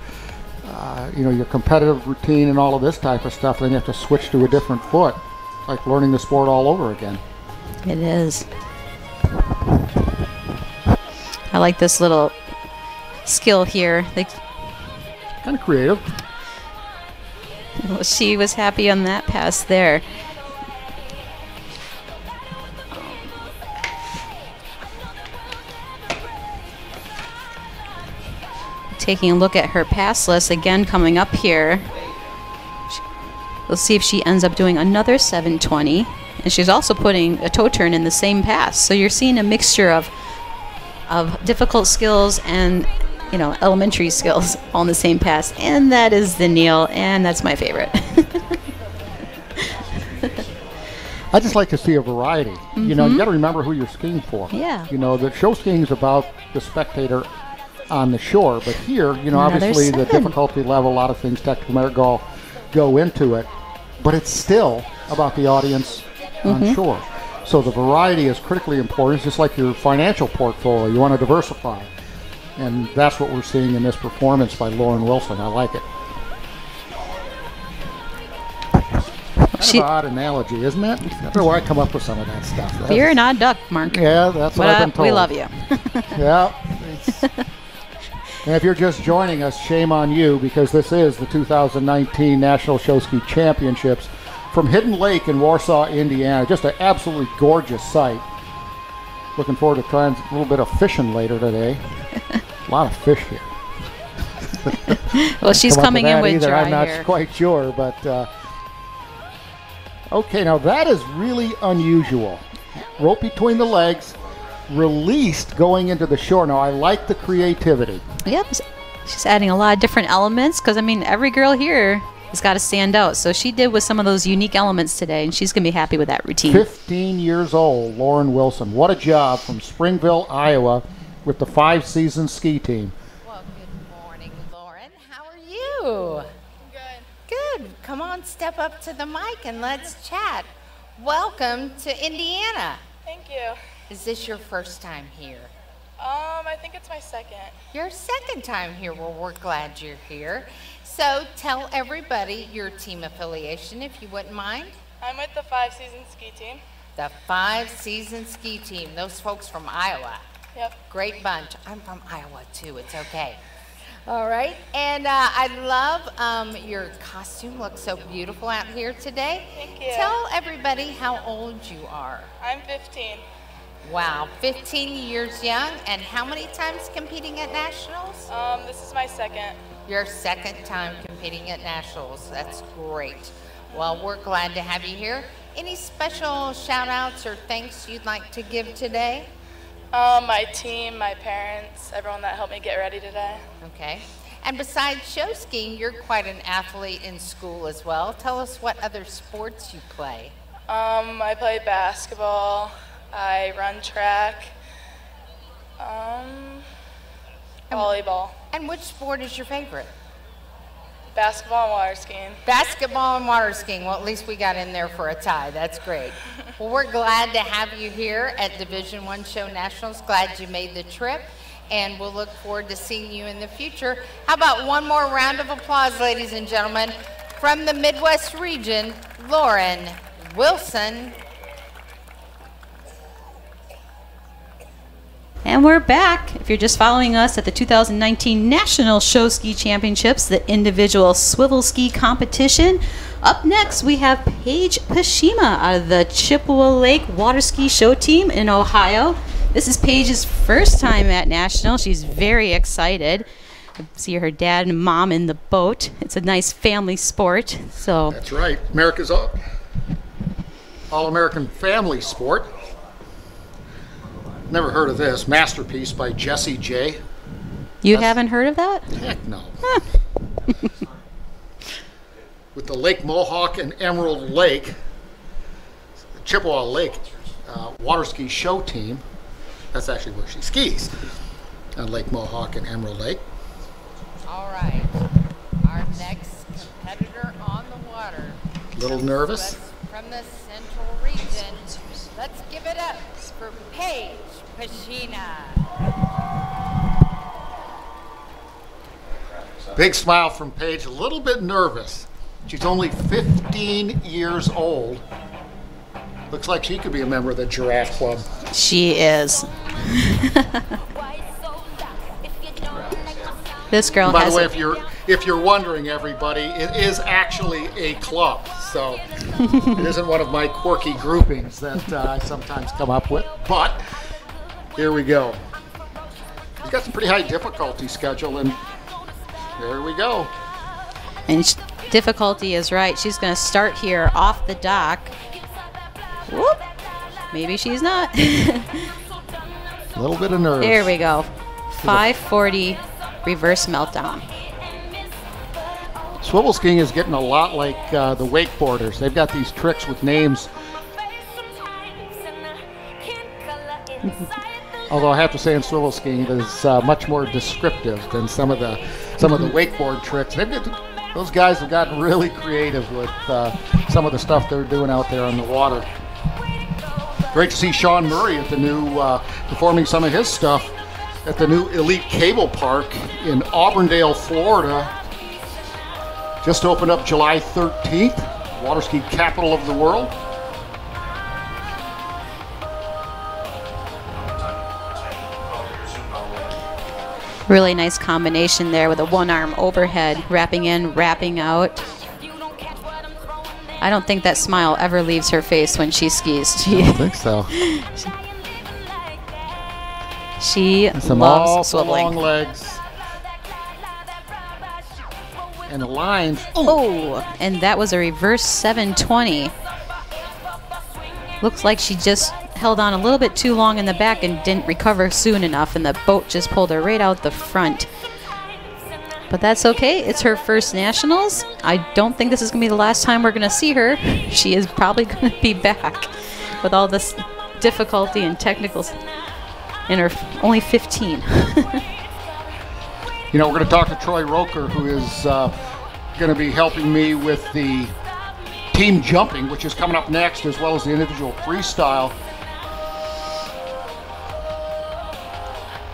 your competitive routine and all of this type of stuff. Then you have to switch to a different foot, like learning the sport all over again. It is. I like this little skill here. Kind of creative. Well, she was happy on that pass there. Taking a look at her pass list again coming up here. We'll see if she ends up doing another 720. And she's also putting a toe turn in the same pass. So you're seeing a mixture of difficult skills and elementary skills all in the same pass. And that is the kneel, and that's my favorite. I just like to see a variety. You got to remember who you're skiing for. Yeah. The show skiing is about the spectator on the shore, but here, obviously the difficulty level, a lot of things, technical merit go into it, but it's still about the audience on shore. So the variety is critically important. It's just like your financial portfolio. You want to diversify. And that's what we're seeing in this performance by Lauren Wilson. I like it. Kind of an odd analogy, isn't it? I don't know why I come up with some of that stuff. You're an odd duck, Mark. Yeah, that's what I've been told. We love you. Yeah. And if you're just joining us, shame on you, because this is the 2019 National Show Ski Championships from Hidden Lake in Warsaw, Indiana. Just an absolutely gorgeous site. Looking forward to trying a little bit of fishing later today. A lot of fish here. Well, she's coming in with dry I'm not hair. quite sure, but okay, now that is really unusual. Rope between the legs, released going into the shore. Now, I like the creativity. Yep, she's adding a lot of different elements because, every girl here has got to stand out. So she did with some of those unique elements today, and she's going to be happy with that routine. 15 years old, Lauren Wilson. What a job from Springville, Iowa, with the 5-season ski team. Well, good morning, Lauren. How are you? Good. Good. Come on, step up to the mic and let's chat. Welcome to Indiana. Thank you. Is this your first time here? I think it's my second. Your second time here. Well, we're glad you're here. So tell everybody your team affiliation, if you wouldn't mind. I'm with the 5-season ski team. The 5-season ski team. Those folks from Iowa. Yep. Great bunch. I'm from Iowa, too. It's okay. All right. And I love your costume. Looks so beautiful out here today. Thank you. Tell everybody how old you are. I'm 15. Wow, 15 years young. And how many times competing at nationals? This is my second. Your second time competing at nationals. That's great. Well, we're glad to have you here. Any special shout outs or thanks you'd like to give today? My team, my parents, everyone that helped me get ready today. Okay. And besides show skiing, you're quite an athlete in school as well. Tell us what other sports you play. I play basketball. I run track. Volleyball. And which sport is your favorite? Basketball and water skiing. Basketball and water skiing. Well, at least we got in there for a tie. That's great. Well, we're glad to have you here at Division I Show Nationals. Glad you made the trip, and we'll look forward to seeing you in the future. How about one more round of applause, ladies and gentlemen, from the Midwest region, Lauren Wilson. And we're back. If you're just following us at the 2019 National Show Ski Championships, the individual swivel ski competition. Up next, we have Paige Pashima out of the Chippewa Lake Water Ski Show Team in Ohio. This is Paige's first time at National. She's very excited. I see her dad and mom in the boat. It's a nice family sport. So That's right. America's all-American family sport. Never heard of this. Masterpiece by Jesse J. You haven't heard of that? Heck no. With the Lake Mohawk and Emerald Lake, the Chippewa Lake water ski show team. That's actually where she skis, on Lake Mohawk and Emerald Lake. All right. Our next competitor on the water. A little nervous. From the Central Region. Let's give it up for Paige Pashina. Big smile from Paige, a little bit nervous. She's only 15 years old. Looks like she could be a member of the Giraffe Club. She is. This girl By has the way, if you're wondering, everybody, it is actually a club. So it isn't one of my quirky groupings that I sometimes come up with. But here we go. He's got some pretty high difficulty schedule, and there we go. And difficulty is right. She's going to start here off the dock. Whoop. Maybe she's not. A little bit of nerves. There we go. 540 reverse meltdown. Swivel skiing is getting a lot like the wakeboarders. They've got these tricks with names. Although I have to say, in swivel skiing, it is much more descriptive than some of the wakeboard tricks. Those guys have gotten really creative with some of the stuff they're doing out there on the water. Great to see Sean Murray at the new performing some of his stuff at the new Elite Cable Park in Auburndale, Florida. Just opened up July 13th, water ski capital of the world. Really nice combination there with a one-arm overhead, wrapping in, wrapping out. I don't think that smile ever leaves her face when she skis. I don't think so. She Some loves awful swiveling. long legs. And the lines. Oh, and that was a reverse 720. Looks like she just held on a little bit too long in the back and didn't recover soon enough, and the boat just pulled her right out the front. But that's okay. It's her first nationals. I don't think this is going to be the last time we're going to see her. She is probably going to be back with all this difficulty and technicals in her only 15. You know, we're going to talk to Troy Roker, who is going to be helping me with the team jumping, which is coming up next, as well as the individual freestyle.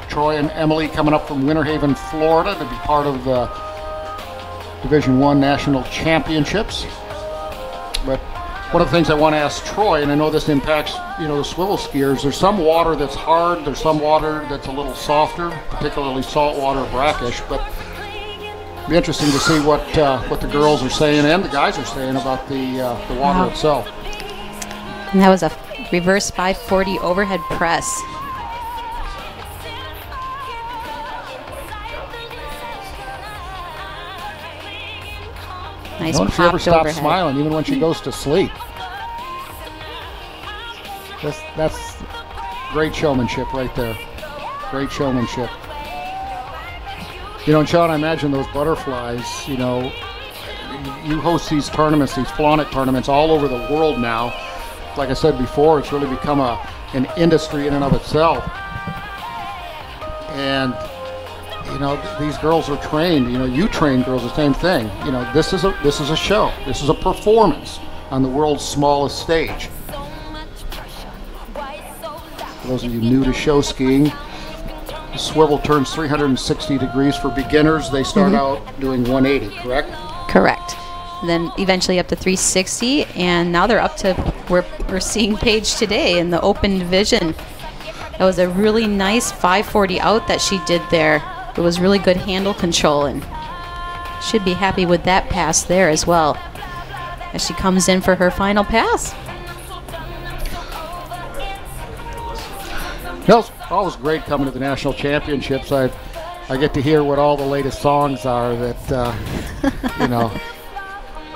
Troy and Emily coming up from Winter Haven, Florida, to be part of the Division I National Championships. But one of the things I want to ask Troy, and I know this impacts, the swivel skiers, there's some water that's hard, there's some water that's a little softer, particularly saltwater or brackish, but it'll be interesting to see what the girls are saying and the guys are saying about the water itself. And that was a reverse 540 overhead press. Nice I wonder if she ever popped stops overhead. smiling, even when she goes to sleep. That's great showmanship right there. Great showmanship. And Sean, I imagine those butterflies, you host these tournaments, these Flonic tournaments all over the world now. Like I said before, it's really become an industry in and of itself. And these girls are trained. You train girls the same thing. This is a show. This is a performance on the world's smallest stage. For those of you new to show skiing, the swivel turns 360 degrees for beginners. They start out doing 180, correct? Correct. Then eventually up to 360, and now they're up to where we're seeing Paige today in the open division. That was a really nice 540 out that she did there. It was really good handle control, and should be happy with that pass there as well as she comes in for her final pass. It's always great coming to the national championships. I get to hear what all the latest songs are that,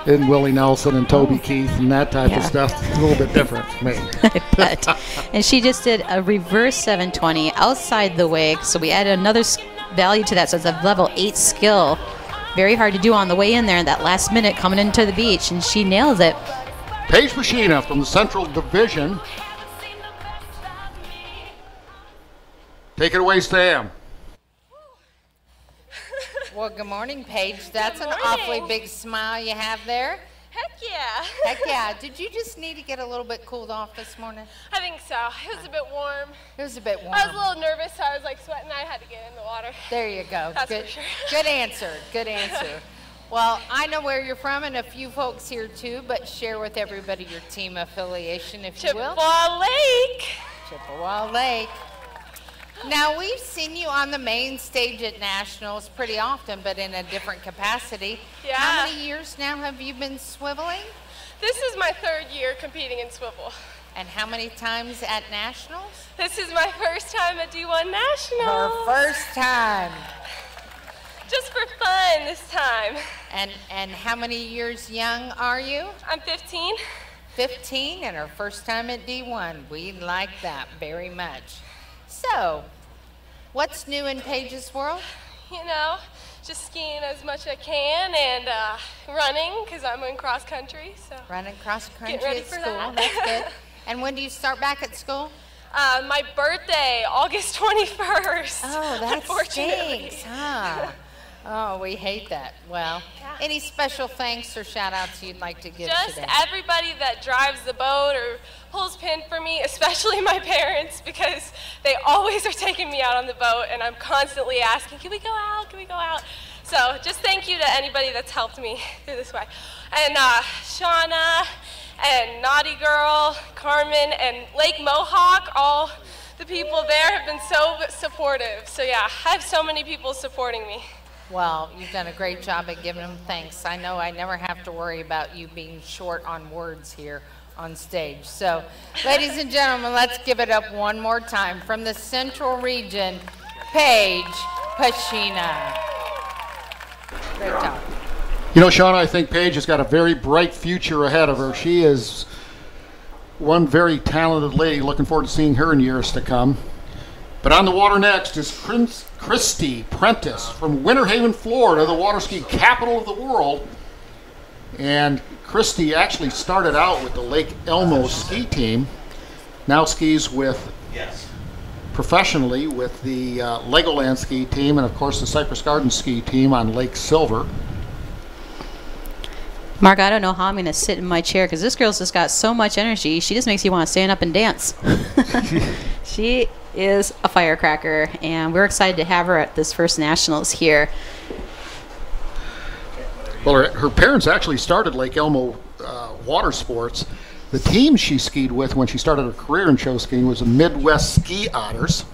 in Willie Nelson and Toby Keith and that type of stuff. It's a little bit different for me. I bet. And she just did a reverse 720 outside the wake, so we added another value to that, so it's a level 8 skill. Very hard to do on the way in there in that last minute coming into the beach, and she nails it. Paige Pashina from the Central Division. Take it away, Sam. Well, good morning, Paige. That's an awfully big smile you have there. Heck yeah. Heck yeah. Did you just need to get a little bit cooled off this morning? I think so. It was a bit warm. It was a bit warm. I was a little nervous, so I was like sweating. I had to get in the water. There you go. That's good, for sure. Good answer. Good answer. Well, I know where you're from and a few folks here too, but share with everybody your team affiliation, if you will. Chippewa Lake. Chippewa Lake. Now, we've seen you on the main stage at Nationals pretty often, but in a different capacity. Yeah. How many years now have you been swiveling? This is my 3rd year competing in swivel. And how many times at Nationals? This is my first time at D1 Nationals. Her first time. Just for fun this time. And how many years young are you? I'm 15. 15 and her first time at D1. We like that very much. So, what's new in Paige's world? You know, just skiing as much as I can and running because I'm in cross country. So running cross country ready at for school. that. That's good. And when do you start back at school? My birthday, August 21st. Oh, that unfortunately. stinks, huh? Oh, we hate that. Well, any special thanks or shout-outs you'd like to give Just today? everybody that drives the boat or pulls pin for me, especially my parents, because they always are taking me out on the boat, and I'm constantly asking, can we go out, can we go out? So just thank you to anybody that's helped me through this way. And Shauna and Naughty Girl, Carmen, and Lake Mohawk, all the people there have been so supportive. So yeah, I have so many people supporting me. Well, you've done a great job at giving them thanks. I know I never have to worry about you being short on words here on stage. So, ladies and gentlemen, let's give it up one more time. From the Central Region, Paige Pashina. Great job. You know, Shauna, I think Paige has got a very bright future ahead of her. She is one very talented lady. Looking forward to seeing her in years to come. But on the water next is Christy Prentice from Winter Haven, Florida, the water ski capital of the world. And Christy actually started out with the Lake Elmo ski team. Now skis professionally with the Legoland ski team and, of course, the Cypress Gardens ski team on Lake Silver. Mark, I don't know how I'm going to sit in my chair because this girl's just got so much energy. She just makes you want to stand up and dance. She is a firecracker, and we're excited to have her at this first Nationals here. Well, her parents actually started Lake Elmo water sports. The team she skied with when she started her career in show skiing was the Midwest Ski Otters.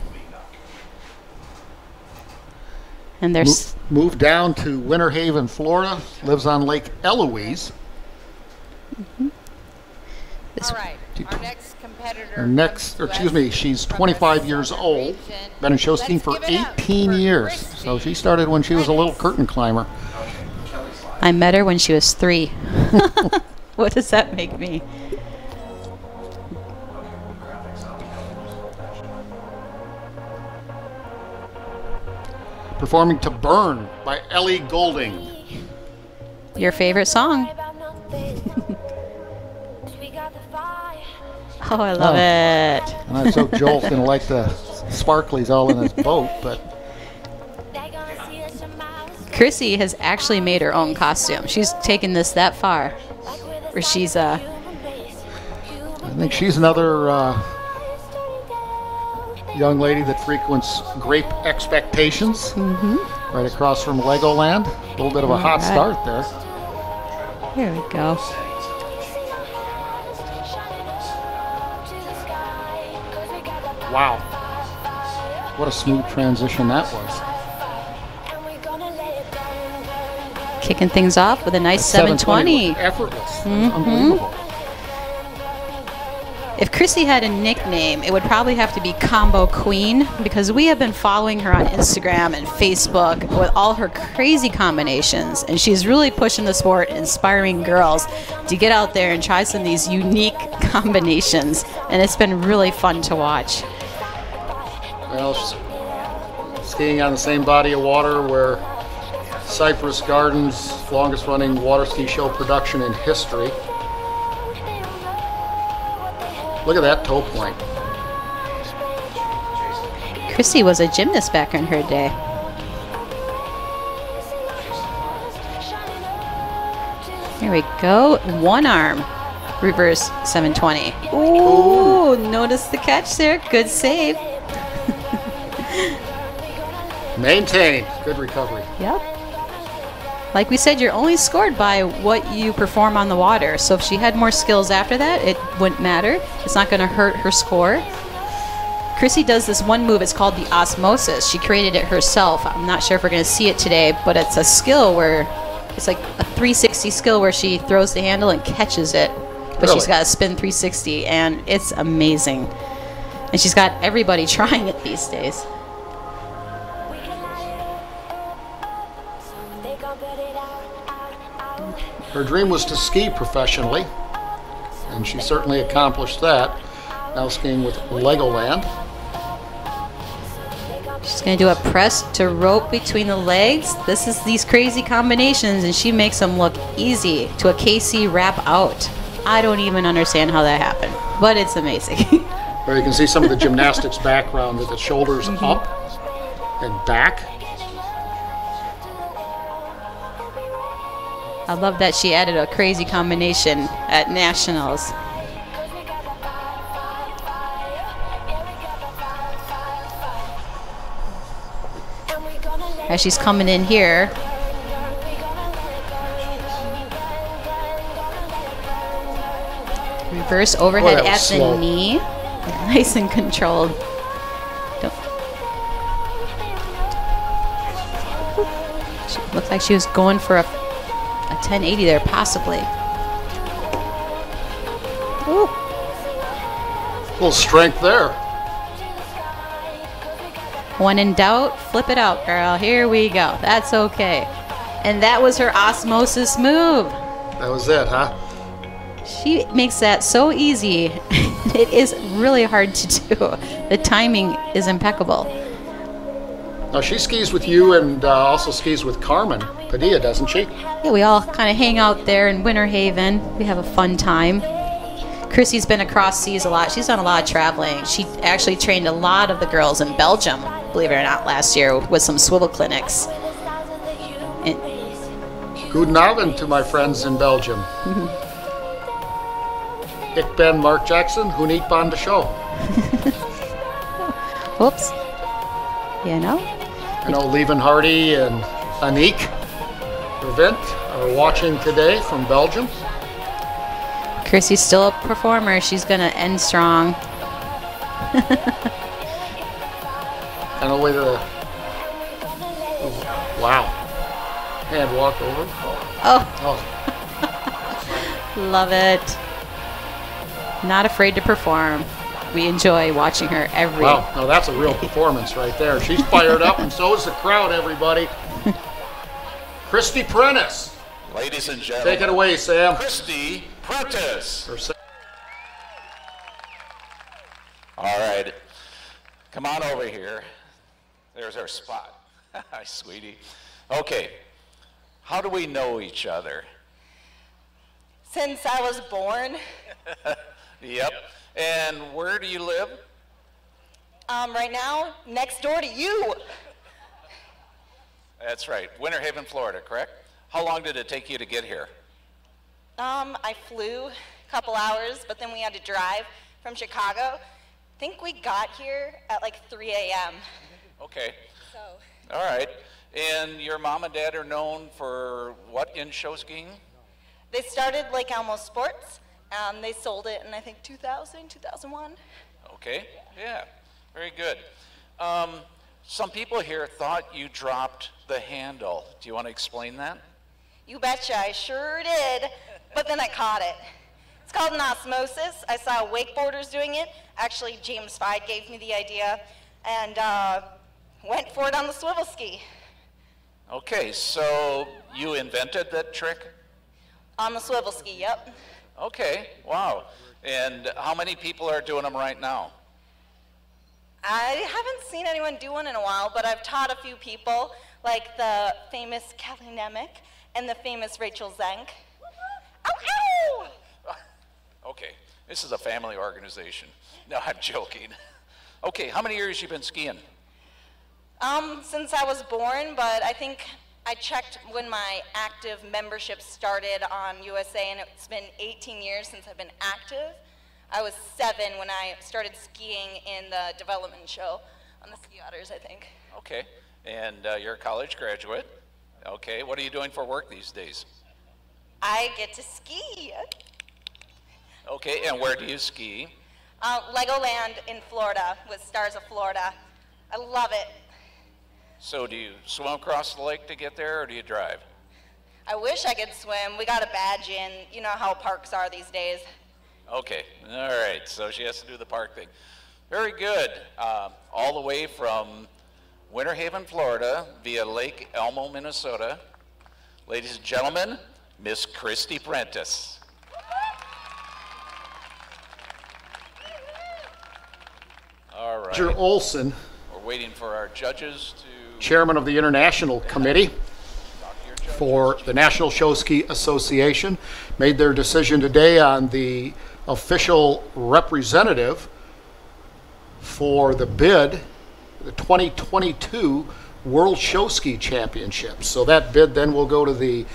And there's moved down to Winter Haven, Florida, lives on Lake Eloise. All right, our next competitor. She's 25 years old, been in show skiing for 18 years. So she started when she was a little curtain climber. I met her when she was 3. What does that make me? Performing to Burn by Ellie Goulding. Your favorite song. Oh, I love it. And I so Joel's going to like the sparklies all in his boat, but... Chrissy has actually made her own costume. She's taken this that far. Where she's I think she's another young lady that frequents Grape Expectations, right across from Legoland. A little bit of a hot start there. Here we go. Wow. What a smooth transition that was. Kicking things off with a nice 720. Effortless. Unbelievable. If Chrissy had a nickname, it would probably have to be Combo Queen, because we have been following her on Instagram and Facebook with all her crazy combinations, and she's really pushing the sport, inspiring girls to get out there and try some of these unique combinations, and it's been really fun to watch. Well, skiing on the same body of water where Cypress Gardens, longest running water ski show production in history. Look at that toe point. Chrissy was a gymnast back in her day. Here we go. One arm. Reverse 720. Ooh, notice the catch there. Good save. Maintained. Good recovery. Yep. Like we said, you're only scored by what you perform on the water. So if she had more skills after that, it wouldn't matter. It's not going to hurt her score. Chrissy does this one move. It's called the osmosis. She created it herself. I'm not sure if we're going to see it today, but it's a skill where it's like a 360 skill where she throws the handle and catches it. But Really? She's got to spin 360, and it's amazing. And she's got everybody trying it these days. Her dream was to ski professionally, and she certainly accomplished that. Now skiing with Legoland. She's going to do a press to rope between the legs. This is these crazy combinations, and she makes them look easy to a KC wrap out. I don't even understand how that happened, but it's amazing. Where you can see some of the gymnastics background with the shoulders up and back. I love that she added a crazy combination at Nationals. As she's coming in here. Reverse overhead at the knee. Nice and controlled. She looked like she was going for a 1080 there, possibly. Ooh. A little strength there. When in doubt, flip it out, girl. Here we go. That's okay. And that was her osmosis move. That was it, huh? She makes that so easy. It is really hard to do. The timing is impeccable. Now she skis with you and also skis with Carmen Padilla, doesn't she? Yeah, we all kind of hang out there in Winter Haven. We have a fun time. Chrissy's been across seas a lot. She's done a lot of traveling. She actually trained a lot of the girls in Belgium, believe it or not, last year with some swivel clinics. And Goedenavond to my friends in Belgium. Ik ben Mark Jackson, who niet van de show. Whoops. You know? I know Lieven Hardy and Aniek Vervent are watching today from Belgium. Chrissy's still a performer. She's going to end strong. And away to the... Oh, wow. Hand walk over. Oh. Love it. Not afraid to perform. We enjoy watching her every... Wow, no, that's a real performance right there. She's fired up, and so is the crowd, everybody. Christy Prentice. Ladies and gentlemen, Take it away, Sam. Christy Prentice. Or Sam. All right, come on over here. There's our spot. Hi, sweetie. Okay, how do we know each other? Since I was born. Yep. And where do you live? Right now, next door to you. That's right, Winter Haven, Florida, correct? How long did it take you to get here? I flew a couple hours, but then we had to drive from Chicago. I think we got here at like 3 a.m. Okay. So. All right. And your mom and dad are known for what in show skiing? They started Lake Elmo Sports. They sold it in, I think, 2000, 2001. Okay, yeah, very good. Some people here thought you dropped the handle. Do you want to explain that? You betcha, I sure did, but then I caught it. It's called an osmosis. I saw wakeboarders doing it. Actually, James Fide gave me the idea, and went for it on the swivel ski. Okay, so you invented that trick? On the swivel ski, yep. Okay, wow. And how many people are doing them right now? I haven't seen anyone do one in a while, but I've taught a few people, like the famous Kelly Nemec and the famous Rachel Zenk. Ow, ow! Okay, this is a family organization. No, I'm joking. Okay, how many years you been skiing? Since I was born, but I think I checked when my active membership started on USA, and it's been 18 years since I've been active. I was 7 when I started skiing in the development show on the Ski Otters, I think. Okay, and you're a college graduate. Okay, what are you doing for work these days? I get to ski. Okay, and where do you ski? Legoland in Florida with Stars of Florida. I love it. So do you swim across the lake to get there, or do you drive? I wish I could swim. We got a badge in. You know how parks are these days. Okay, all right, so she has to do the park thing. Very good. All the way from Winter Haven, Florida, via Lake Elmo, Minnesota. Ladies and gentlemen, Miss Christy Prentice. All right. Roger Olson, We're waiting for our judges to... chairman of the International Committee for the National Show Ski Association, made their decision today on the official representative for the bid, the 2022 World Show Ski Championships. So that bid then will go to the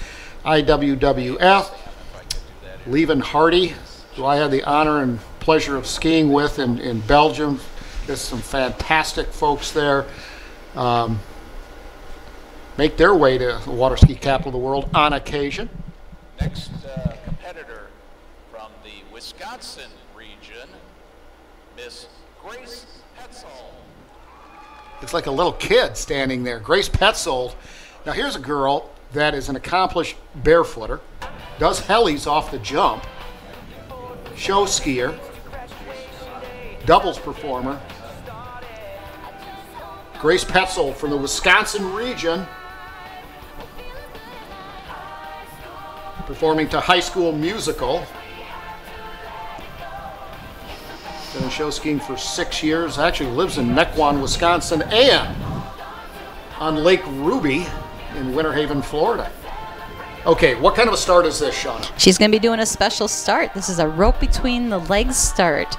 IWWF. Levin Hardy, who I had the honor and pleasure of skiing with in Belgium. There's some fantastic folks there. Make their way to the water ski capital of the world on occasion. Next competitor from the Wisconsin region, Miss Grace Petzold. It's like a little kid standing there. Grace Petzold. Now here's a girl that is an accomplished barefooter, does helis off the jump, show skier, doubles performer. Grace Petzold from the Wisconsin region, performing to High School Musical. Been show skiing for 6 years. Actually lives in Mequon, Wisconsin, and on Lake Ruby in Winter Haven, Florida. Okay, what kind of a start is this, Shauna? She's going to be doing a special start. This is a rope between the legs start.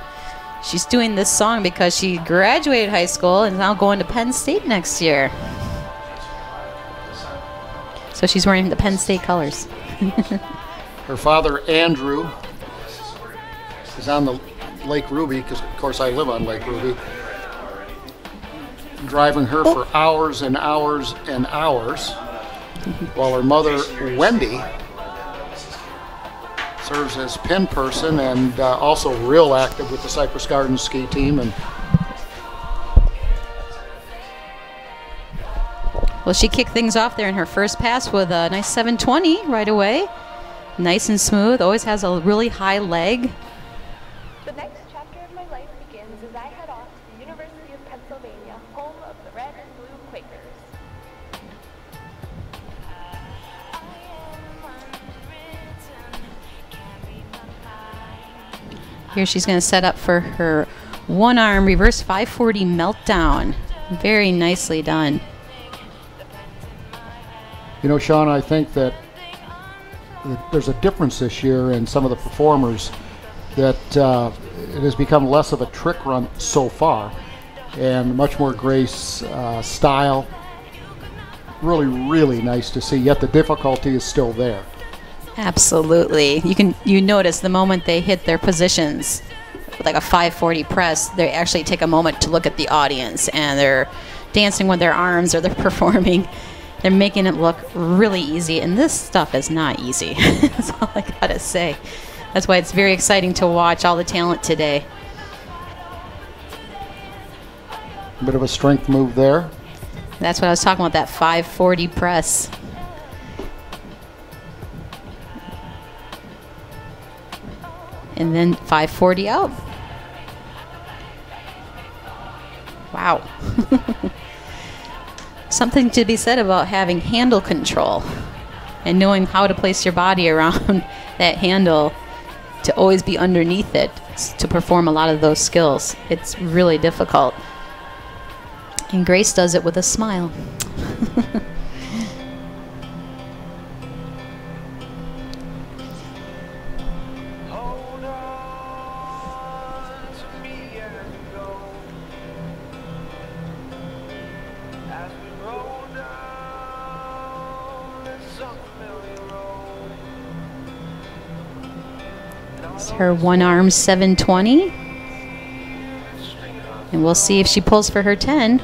She's doing this song because she graduated high school and is now going to Penn State next year. So she's wearing the Penn State colors. Her father, Andrew, is on the Lake Ruby, because of course I live on Lake Ruby, driving her for hours and hours and hours, while her mother, Wendy, serves as pin person and also real active with the Cypress Gardens ski team. And well, she kicked things off there in her first pass with a nice 720 right away. Nice and smooth, always has a really high leg. The next chapter of my life begins as I head off to the University of Pennsylvania, home of the Red and Blue Quakers. Here she's going to set up for her one-arm reverse 540 meltdown. Very nicely done. you know, Sean, I think that there's a difference this year in some of the performers, that it has become less of a trick run so far and much more grace, style. Really, really nice to see, yet the difficulty is still there. Absolutely. You notice the moment they hit their positions, like a 540 press, they actually take a moment to look at the audience, and they're dancing with their arms, or they're performing. They're making it look really easy, and this stuff is not easy. That's all I gotta say. That's why it's very exciting to watch all the talent today. A bit of a strength move there. That's what I was talking about, that 540 press. And then 540 out. Wow. Something to be said about having handle control and knowing how to place your body around that handle to always be underneath it to perform a lot of those skills. It's really difficult. And Grace does it with a smile. her one arm 720. And we'll see if she pulls for her 10.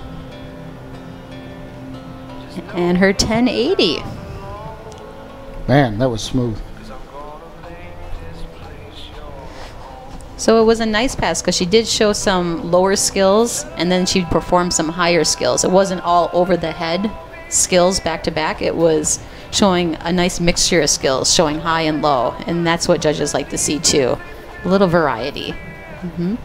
And her 1080. Man, that was smooth. So it was a nice pass because she did show some lower skills and then she performed some higher skills. It wasn't all over the head skills back to back. It was showing a nice mixture of skills, showing high and low. And that's what judges like to see too. A little variety. Mm-hmm.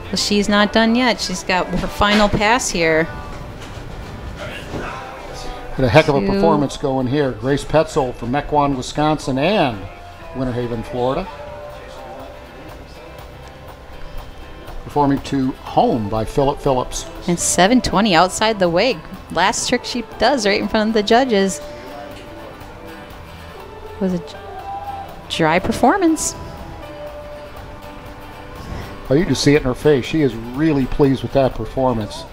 Well, she's not done yet. She's got her final pass here. Had a heck of a performance going here. Grace Petzold from Mequon, Wisconsin and Winter Haven, Florida. Performing to Home by Philip Phillips. And 720 outside the way. Last trick she does right in front of the judges. Was a dry performance. Oh, you can see it in her face. She is really pleased with that performance.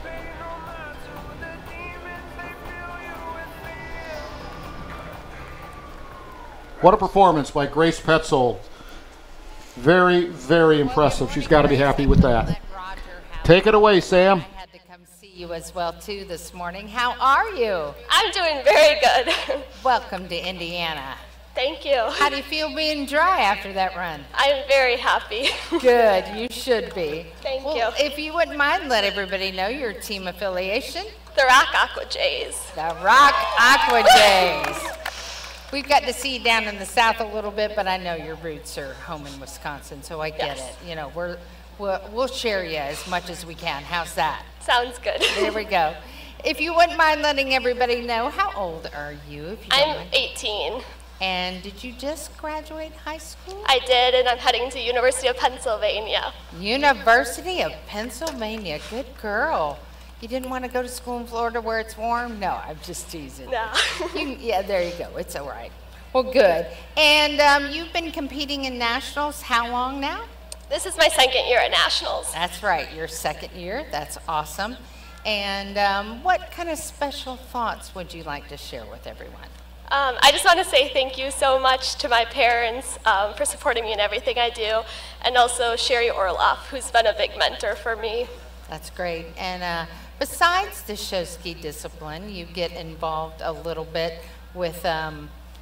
What a performance by Grace Petzold. Very, very impressive. She's got to be happy with that. Take it away, Sam. I had to come see you as well, too, this morning. How are you? I'm doing very good. Welcome to Indiana. Thank you. How do you feel being dry after that run? I'm very happy. Good, you should be. Thank Well, you. if you wouldn't mind, let everybody know your team affiliation. The Rock Aqua Jays. The Rock Aqua Jays. We've got to see you down in the south a little bit, but I know your roots are home in Wisconsin, so I get it. You know, we'll share you as much as we can. How's that? Sounds good. There we go. If you wouldn't mind letting everybody know, how old are you? If you don't I'm mind? 18. And did you just graduate high school? I did, and I'm heading to University of Pennsylvania. University of Pennsylvania. Good girl. You didn't want to go to school in Florida where it's warm? No, I'm just teasing. No. Yeah, there you go. It's all right. Well, good. And you've been competing in nationals how long now? This is my second year at nationals. That's right. Your second year. That's awesome. And what kind of special thoughts would you like to share with everyone? I just want to say thank you so much to my parents for supporting me in everything I do, and also Sherry Orloff, who's been a big mentor for me. That's great. And besides the show ski discipline, you get involved a little bit with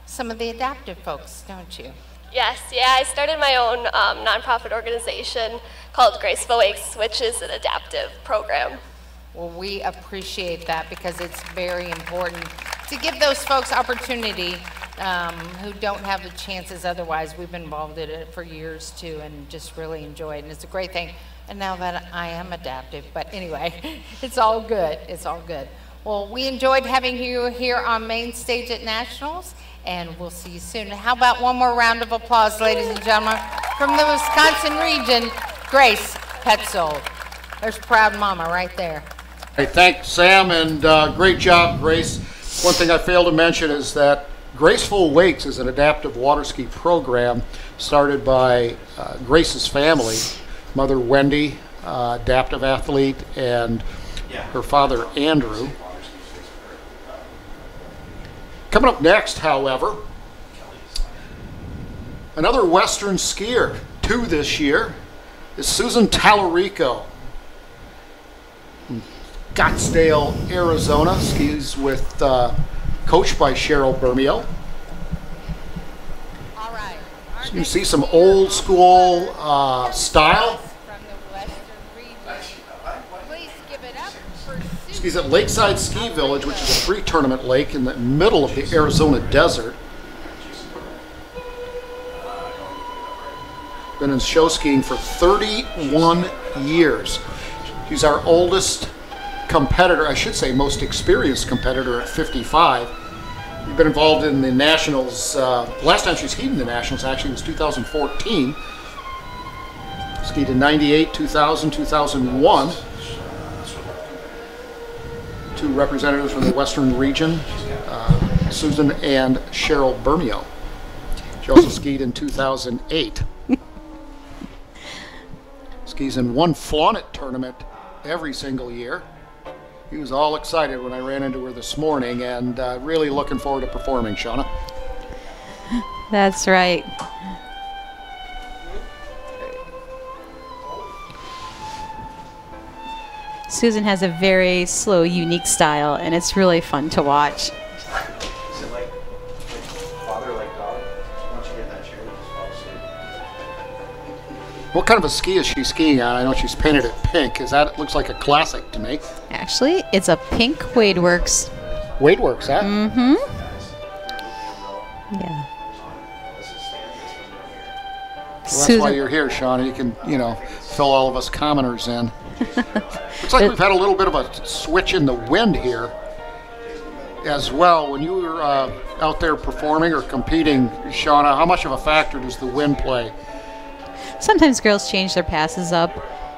some of the adaptive folks, don't you? Yes, yeah, I started my own nonprofit organization called Graceful Wakes, which is an adaptive program. Well, we appreciate that because it's very important to give those folks opportunity who don't have the chances otherwise. We've been involved in it for years too and just really enjoy it, and it's a great thing. And now that I am adaptive, but anyway, it's all good. It's all good. Well, we enjoyed having you here on main stage at Nationals, and we'll see you soon. How about one more round of applause, ladies and gentlemen, from the Wisconsin region, Grace Petzold. There's proud mama right there. Hey, thanks, Sam, and great job, Grace. One thing I failed to mention is that Graceful Wakes is an adaptive water ski program started by Grace's family, Mother Wendy, adaptive athlete, and her father Andrew. Coming up next, however, another Western skier, 2 this year, is Susan Tallarico. Scottsdale, Arizona, skis with coached by Cheryl Bermio. All right. So you can see some old school style. Skis at Lakeside Ski Village, which is a pre-tournament lake in the middle of the Arizona desert. Been in show skiing for 31 years. She's our oldest competitor, I should say most experienced competitor at 55. We've been involved in the Nationals. Last time she skied in the Nationals actually was 2014. Skied in 98, 2000, 2001. 2 representatives from the Western region, Susan and Cheryl Bermio. She also skied in 2008. Skis in one Flaunet tournament every single year. He was all excited when I ran into her this morning, and really looking forward to performing, Shauna. That's right. Susan has a very slow, unique style, and it's really fun to watch. Is it like father, like daughter? Once you get that chair, you just fall asleep. What kind of a ski is she skiing on? I know she's painted it pink. It looks like a classic to me. Actually, it's a pink Wadeworks. Wadeworks, huh? Mm-hmm. Yeah. Well, that's why you're here, Shauna. You can, fill all of us commoners in. Looks like we've had a little bit of a switch in the wind here as well. When you were out there performing or competing, Shauna, how much of a factor does the wind play? Sometimes girls change their passes up.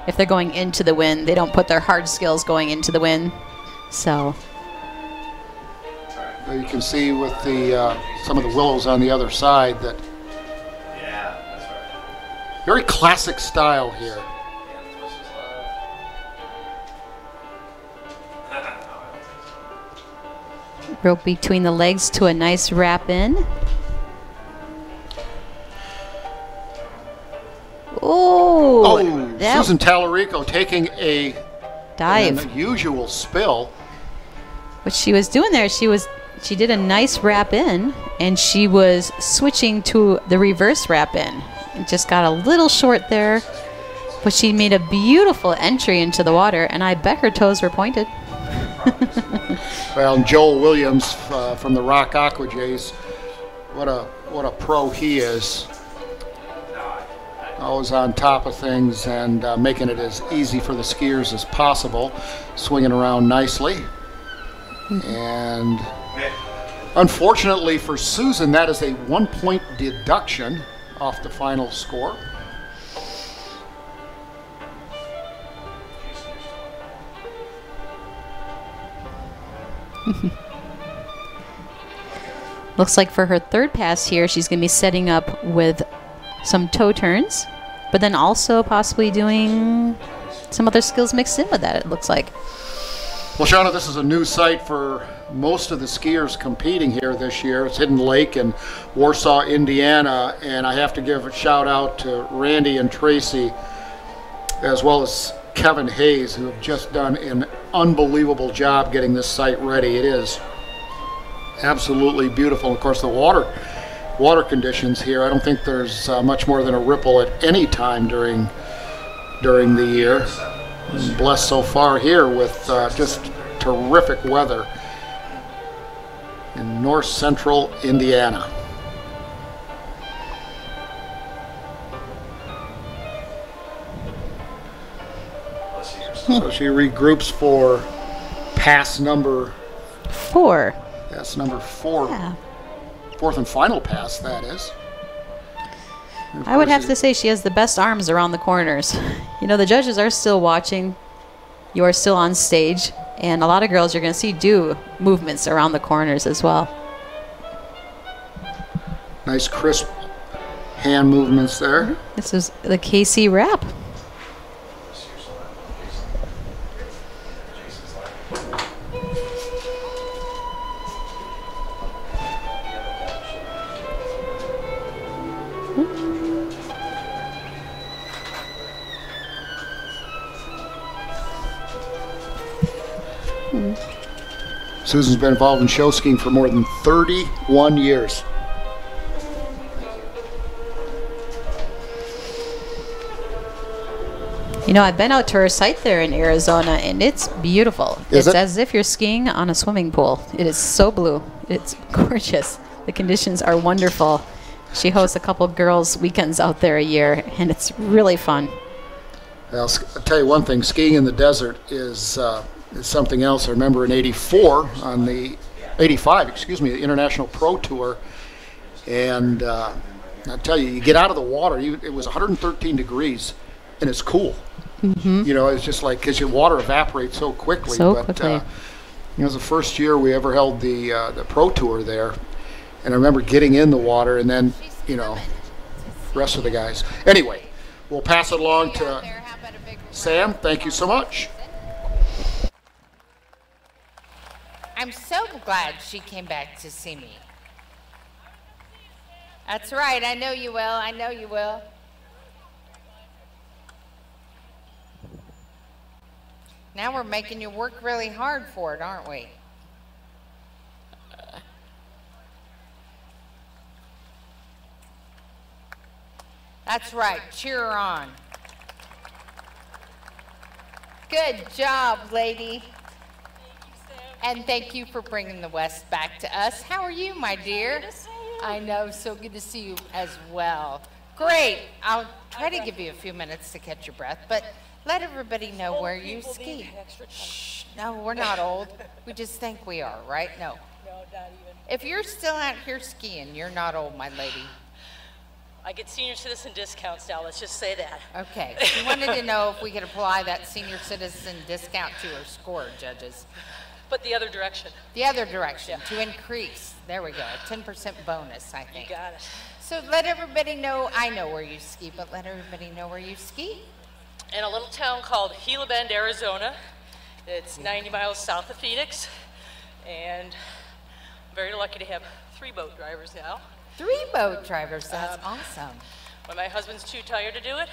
If they're going into the wind, they don't put their hard skills going into the wind. So you can see with the some of the willows on the other side that very classic style here. rope between the legs to a nice wrap in. Oh, Susan Tallarico taking a dive. An unusual spill. What she was doing there, she did a nice wrap in, and she was switching to the reverse wrap in. It just got a little short there, but she made a beautiful entry into the water, and I bet her toes were pointed. Well, Joel Williams from the Rock Aqua Jays, what a pro he is. Always on top of things and making it as easy for the skiers as possible, swinging around nicely. And unfortunately for Susan, that is a 1-point deduction off the final score. Looks like for her third pass here, she's going to be setting up with some toe turns, but then also possibly doing some other skills mixed in with that, it looks like. Well, Shauna, this is a new site for most of the skiers competing here this year. It's Hidden Lake in Warsaw, Indiana, and I have to give a shout out to Randy and Tracy, as well as Kevin Hayes, who have just done an unbelievable job getting this site ready. It is absolutely beautiful. Of course, the water conditions here, I don't think there's much more than a ripple at any time during the year. I'm blessed so far here with just terrific weather in north central Indiana. So she regroups for pass number 4. That's number 4. Yeah. Fourth and final pass, that is. I would have to say she has the best arms around the corners. You know, the judges are still watching. You are still on stage. And a lot of girls you're going to see do movements around the corners as well. Nice crisp hand movements there. This is the KC wrap. Susan's been involved in show skiing for more than 31 years. You know, I've been out to her site there in Arizona, and it's beautiful. It's as if you're skiing on a swimming pool. It is so blue. It's gorgeous. The conditions are wonderful. She hosts a couple girls' weekends out there a year, and it's really fun. I'll tell you one thing, skiing in the desert is something else. I remember in '85, the International Pro Tour, and I tell you, you get out of the water, it was 113 degrees, and it's cool. Mm-hmm. You know, it's just like, because your water evaporates so quickly. It was the first year we ever held the Pro Tour there, and I remember getting in the water, and then, you know, the rest of the guys. Anyway, we'll pass it along to Sam. Thank you so much. I'm so glad she came back to see me. That's right. I know you will. I know you will. Now we're making you work really hard for it, aren't we? That's right. Cheer her on. Good job, lady. And thank you for bringing the West back to us. How are you, my dear? Good to see you. I know, so good to see you as well. Great. I'll try to give you a few minutes to catch your breath, but let everybody know where you ski. Shh, no, we're not old. We just think we are, right? No. No, not even. If you're still out here skiing, you're not old, my lady. I get senior citizen discounts now, let's just say that. Okay. We wanted to know if we could apply that senior citizen discount to our score, judges. But the other direction. The other direction, to increase. There we go, a 10% bonus, I think. You got it. So let everybody know, I know where you ski, but let everybody know where you ski. In a little town called Gila Bend, Arizona. It's 90 miles south of Phoenix. And I'm very lucky to have 3 boat drivers now. 3 boat drivers, that's awesome. When my husband's too tired to do it,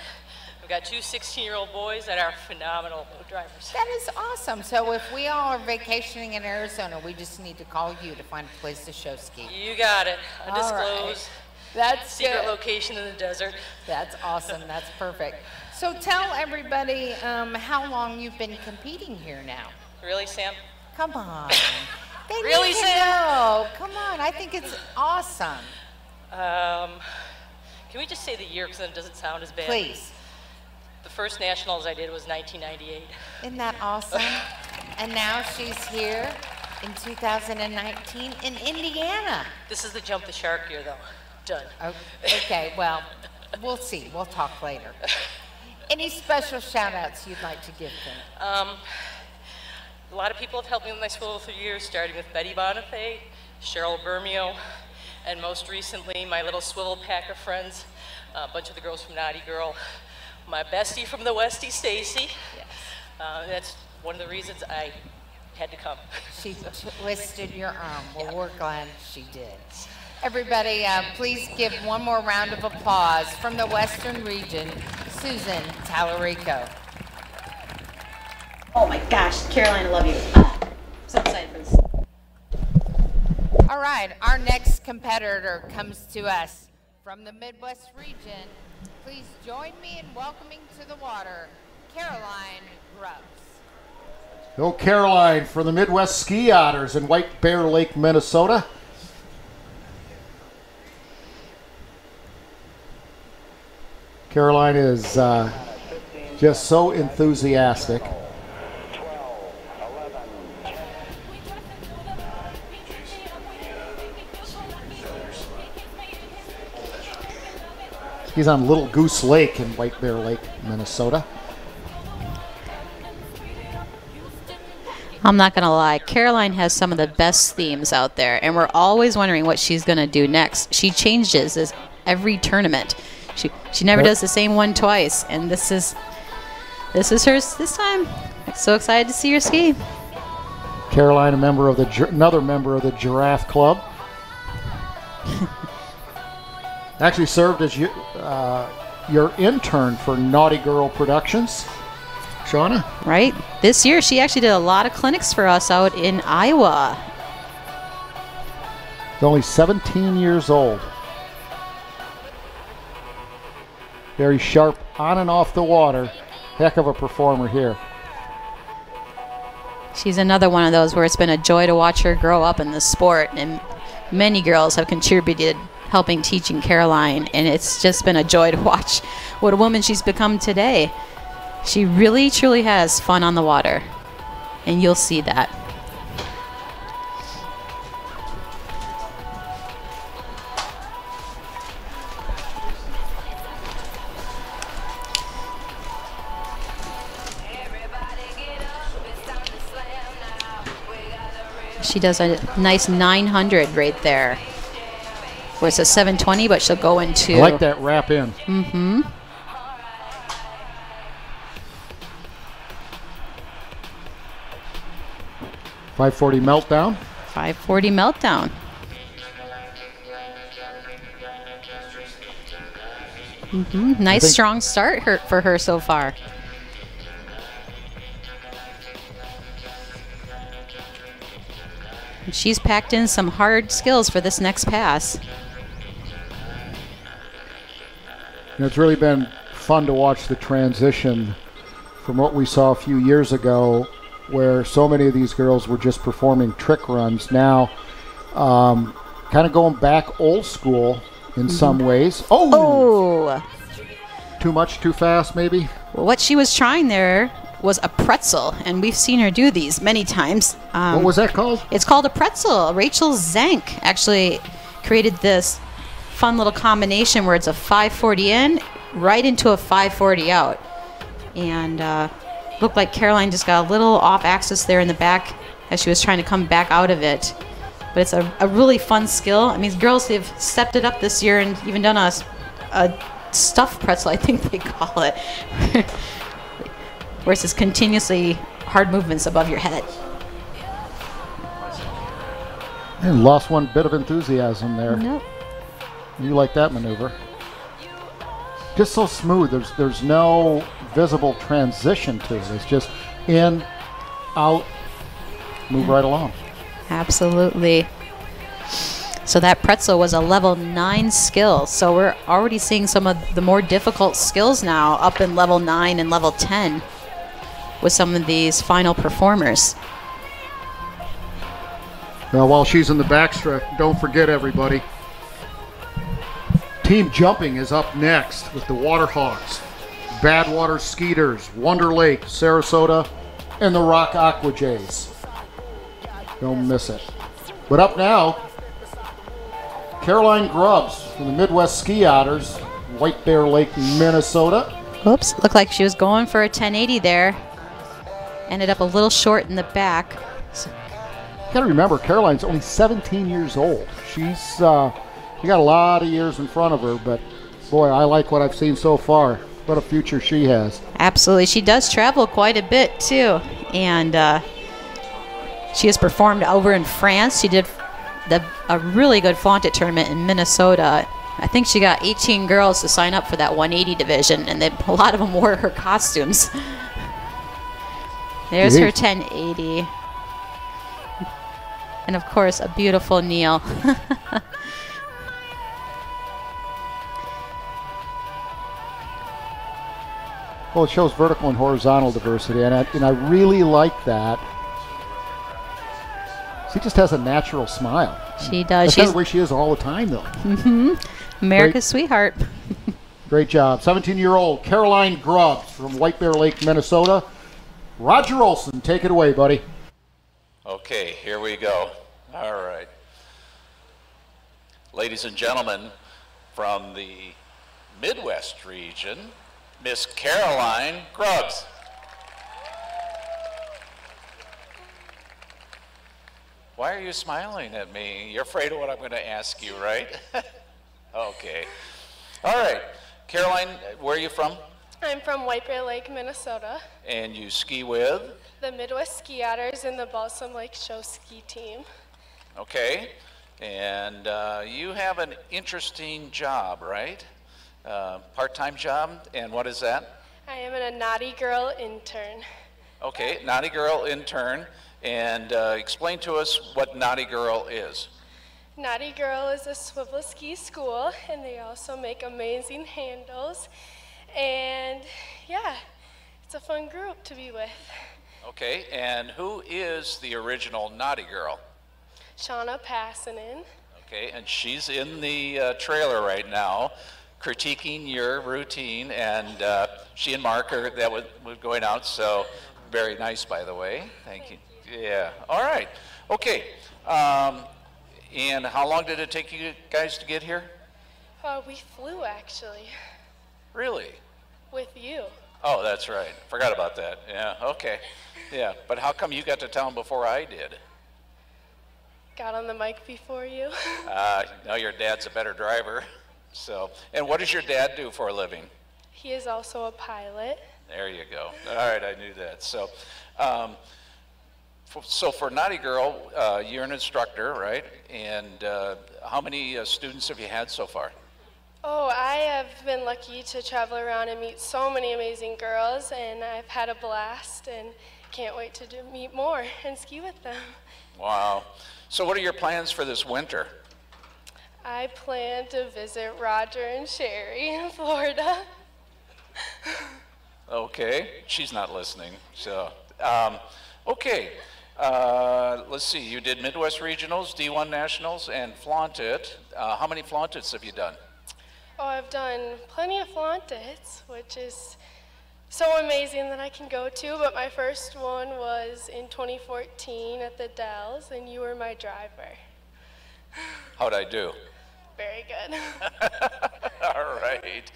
we've got 2 16-year-old boys that are phenomenal boat drivers. That is awesome. So if we all are vacationing in Arizona, we just need to call you to find a place to show ski. You got it. Undisclosed. All right. That's secret good. location in the desert. That's awesome. That's perfect. So tell everybody how long you've been competing here now. Really, Sam? Come on. They Really, need to Sam? know. Come on. I think it's awesome. Can we just say the year because then it doesn't sound as bad? Please. The first nationals I did was 1998. Isn't that awesome? And now she's here in 2019 in Indiana. This is the jump the shark year, though. Done. Okay, well, we'll see. We'll talk later. Any special shout-outs you'd like to give them? A lot of people have helped me with my swivel for years, starting with Betty Bonifay, Cheryl Bermio, and most recently, my little swivel pack of friends, a bunch of the girls from Naughty Girl, my bestie from the Westie, Stacy. Yes. That's one of the reasons I had to come. She twisted your arm. Well, we're glad she did. Everybody, please give one more round of applause from the Western region, Susan Tallarico. Oh my gosh, Caroline, I love you. Ah, so excited for this. All right, our next competitor comes to us from the Midwest region. Please join me in welcoming to the water, Caroline Grubbs. Go Caroline for the Midwest Ski Otters in White Bear Lake, Minnesota. Caroline is just so enthusiastic. He's on Little Goose Lake in White Bear Lake, Minnesota. I'm not going to lie, Caroline has some of the best themes out there, and we're always wondering what she's going to do next. She changes this every tournament. She never does the same one twice, and this is hers this time. I'm so excited to see her ski. Caroline, another member of the Giraffe Club. Actually served as your intern for Naughty Girl Productions, Shauna. Right. This year, she actually did a lot of clinics for us out in Iowa. She's only 17 years old. Very sharp on and off the water. Heck of a performer here. She's another one of those where it's been a joy to watch her grow up in this sport, and many girls have contributed helping teaching Caroline, and it's just been a joy to watch what a woman she's become today. She really truly has fun on the water, and you'll see that. She does a nice 900 right there. Where it's a 720, but she'll go into. I like that wrap in. Mm-hmm. 540 meltdown. 540 meltdown. Nice strong start for her so far. And she's packed in some hard skills for this next pass. And it's really been fun to watch the transition from what we saw a few years ago, where so many of these girls were just performing trick runs. Now, kind of going back old school in some ways. Oh! Too much, too fast, maybe? Well, what she was trying there was a pretzel, and we've seen her do these many times. What was that called? It's called a pretzel. Rachel Zank actually created this fun little combination where it's a 540 in, right into a 540 out. And looked like Caroline just got a little off axis there in the back as she was trying to come back out of it. But it's a really fun skill. I mean, girls have stepped it up this year and even done a stuffed pretzel, I think they call it, where it's just continuously hard movements above your head. And lost one bit of enthusiasm there. Nope. You like that maneuver? Just so smooth. There's no visible transition to it. It's just in, out, move right along. Absolutely. So that pretzel was a level 9 skill. So we're already seeing some of the more difficult skills now up in level 9 and level 10 with some of these final performers. Now, while she's in the backstretch, don't forget, everybody, team jumping is up next with the Waterhawks, Badwater Skeeters, Wonder Lake, Sarasota, and the Rock Aqua Jays. Don't miss it. But up now, Caroline Grubbs from the Midwest Ski Otters, White Bear Lake, Minnesota. Oops, looked like she was going for a 1080 there. Ended up a little short in the back. You gotta remember, Caroline's only 17 years old. She got a lot of years in front of her, but boy, I like what I've seen so far. What a future she has. Absolutely. She does travel quite a bit too. And she has performed over in France. She did a really good flaunt-it tournament in Minnesota. I think she got 18 girls to sign up for that 180 division, and a lot of them wore her costumes. There's her 1080. And of course, a beautiful kneel. Well, it shows vertical and horizontal diversity, and I really like that. She just has a natural smile. She does. That's kind of the way she is all the time, though. America's sweetheart. Great job. 17-year-old Caroline Grubbs from White Bear Lake, Minnesota. Roger Olson, take it away, buddy. Okay, here we go. All right. Ladies and gentlemen, from the Midwest region, Miss Caroline Grubbs. Why are you smiling at me? You're afraid of what I'm going to ask you, right? Okay. All right. Caroline, where are you from? I'm from White Bear Lake, Minnesota. And you ski with? The Midwest Ski Otters and the Balsam Lake Show ski team. Okay. And you have an interesting job, right? Part-time job. And what is that? I am a Naughty Girl intern. Okay, Naughty Girl intern. And explain to us what Naughty Girl is. Naughty Girl is a swivel ski school, and they also make amazing handles. And yeah, it's a fun group to be with. Okay, and who is the original Naughty Girl? Shauna Passanen. Okay, and she's in the trailer right now, critiquing your routine, and she and Mark are going out, so very nice, by the way. Thank you. Yeah, all right. Okay, and how long did it take you guys to get here? We flew, actually. Really? With you. Oh, that's right. Forgot about that. Yeah, okay. Yeah, but how come you got to town before I did? Got on the mic before you. No, your dad's a better driver. So, and what does your dad do for a living? He is also a pilot. There you go. All right, I knew that. So, So for Naughty Girl, you're an instructor, right? And how many students have you had so far? Oh, I have been lucky to travel around and meet so many amazing girls, and I've had a blast and can't wait to meet more and ski with them. Wow. So what are your plans for this winter? I plan to visit Roger and Sherry in Florida. Okay, she's not listening. So, okay. Let's see, you did Midwest Regionals, D1 Nationals, and Flaunted. How many Flaunteds have you done? Oh, I've done plenty of Flaunteds, which is so amazing that I can go to, but my first one was in 2014 at the Dells, and you were my driver. How'd I do? Very good. All right.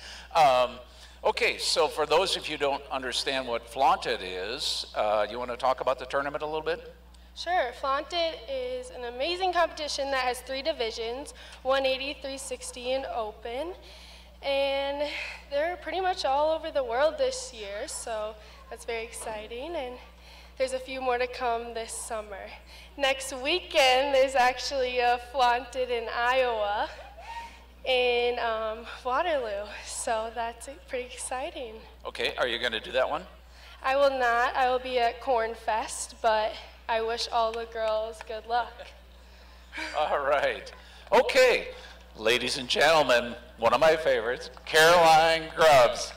Okay, so for those of you who don't understand what Flaunted is, you want to talk about the tournament a little bit? Sure. Flaunted is an amazing competition that has 3 divisions, 180, 360, and open. And they're pretty much all over the world this year, so that's very exciting. And there's a few more to come this summer. Next weekend, there's actually a Flaunted in Iowa, in Waterloo, so that's pretty exciting. Okay, are you going to do that one? I will not. I will be at Corn Fest, but I wish all the girls good luck. All right. Okay, ladies and gentlemen, one of my favorites, Caroline Grubbs.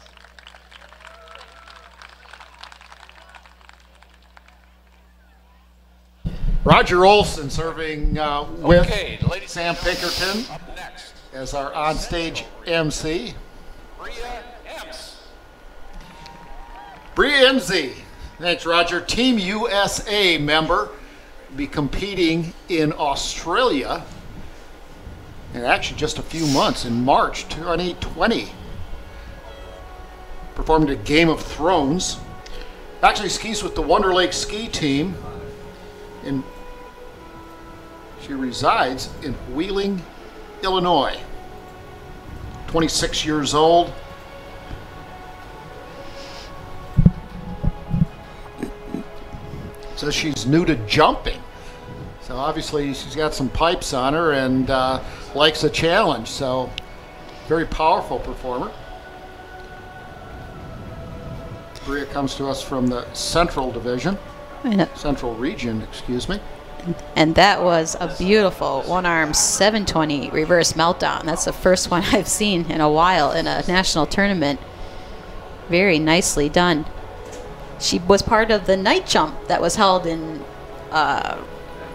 Roger Olson serving with ladies Sam Pinkerton as our onstage MC. Bria Imsey. Thanks, Roger. Team USA member, be competing in Australia in actually just a few months, in March 2020. Performed at Game of Thrones. Actually skis with the Wonder Lake ski team. She resides in Wheeling, Illinois. 26 years old. Says she's new to jumping. So obviously she's got some pipes on her and likes a challenge. So very powerful performer. Bria comes to us from the Central Division. Central Region, excuse me. And that was a beautiful one-arm 720 reverse meltdown. That's the first one I've seen in a while in a national tournament. Very nicely done. She was part of the night jump that was held in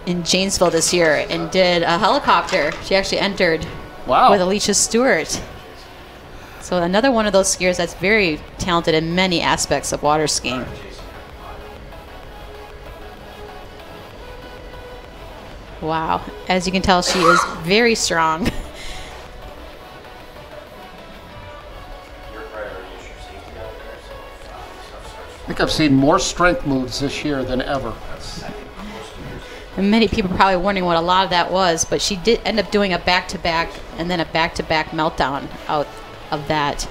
Janesville this year and did a helicopter. She actually entered with Alicia Stewart. So another one of those skiers that's very talented in many aspects of water skiing. Wow. As you can tell, she is very strong. I think I've seen more strength moves this year than ever. And many people are probably wondering what a lot of that was, but she did end up doing a back-to-back and then a back-to-back meltdown out of that.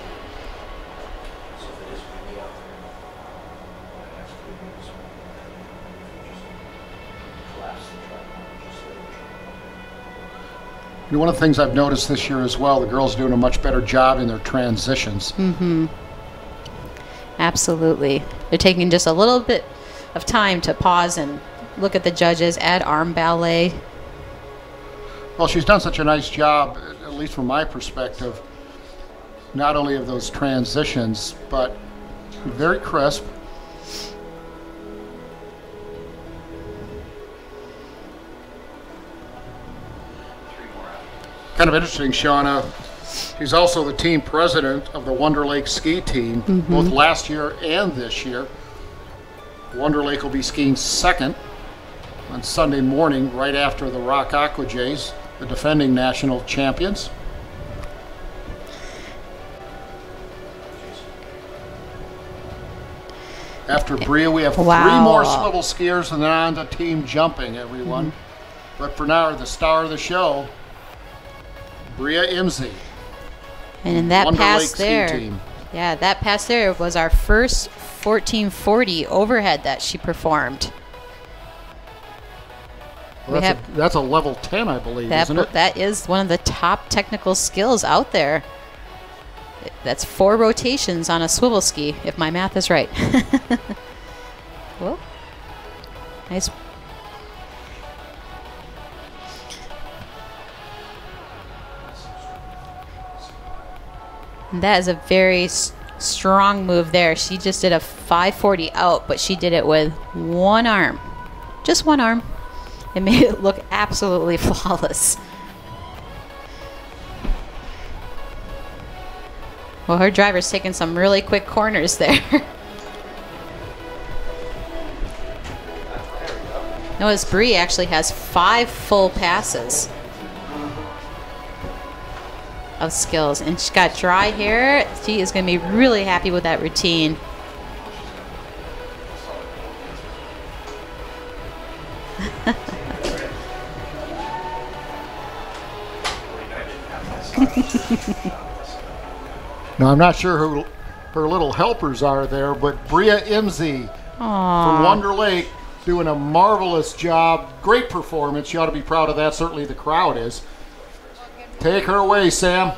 And one of the things I've noticed this year as well, the girls are doing a much better job in their transitions. Mm-hmm. Absolutely. They're taking just a little bit of time to pause and look at the judges, add arm ballet. Well, she's done such a nice job, at least from my perspective, not only of those transitions, but very crisp. Kind of interesting, Shauna. She's also the team president of the Wonder Lake ski team, both last year and this year. Wonder Lake will be skiing second on Sunday morning, right after the Rock Aqua Jays, the defending national champions. After Bria, we have 3 more swivel skiers and then on to team jumping, everyone. But for now, the star of the show, Bria Imsey. And in that Wonder pass Lake there, ski team. yeah, that pass there was our first 1440 overhead that she performed. Well, that's a level 10, I believe, isn't it? That is one of the top technical skills out there. That's 4 rotations on a swivel ski, if my math is right. Whoa. Nice. And that is a very strong move there. She just did a 540 out, but she did it with one arm. Just one arm. It made it look absolutely flawless. Well, her driver's taking some really quick corners there. Notice Bree actually has 5 full passes of skills, and she's got dry hair. She is going to be really happy with that routine. Now, I'm not sure who her little helpers are there, but Bria Imsey from Wonder Lake doing a marvelous job. Great performance. You ought to be proud of that. Certainly the crowd is. Take her away, Sam.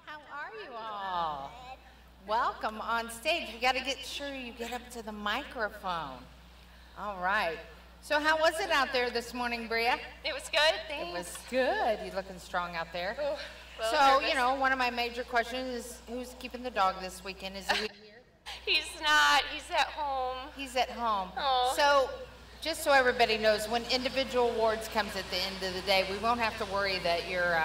How are you all? Welcome on stage. You got to get sure you get up to the microphone. All right. So how was it out there this morning, Bria? It was good, thanks. It was good. You're looking strong out there. Oh, well, so, nervous. you know, one of my major questions is who's keeping the dog this weekend? Is he here? He's not. He's at home. He's at home. Oh. So, just so everybody knows, when individual awards comes at the end of the day, we won't have to worry that you're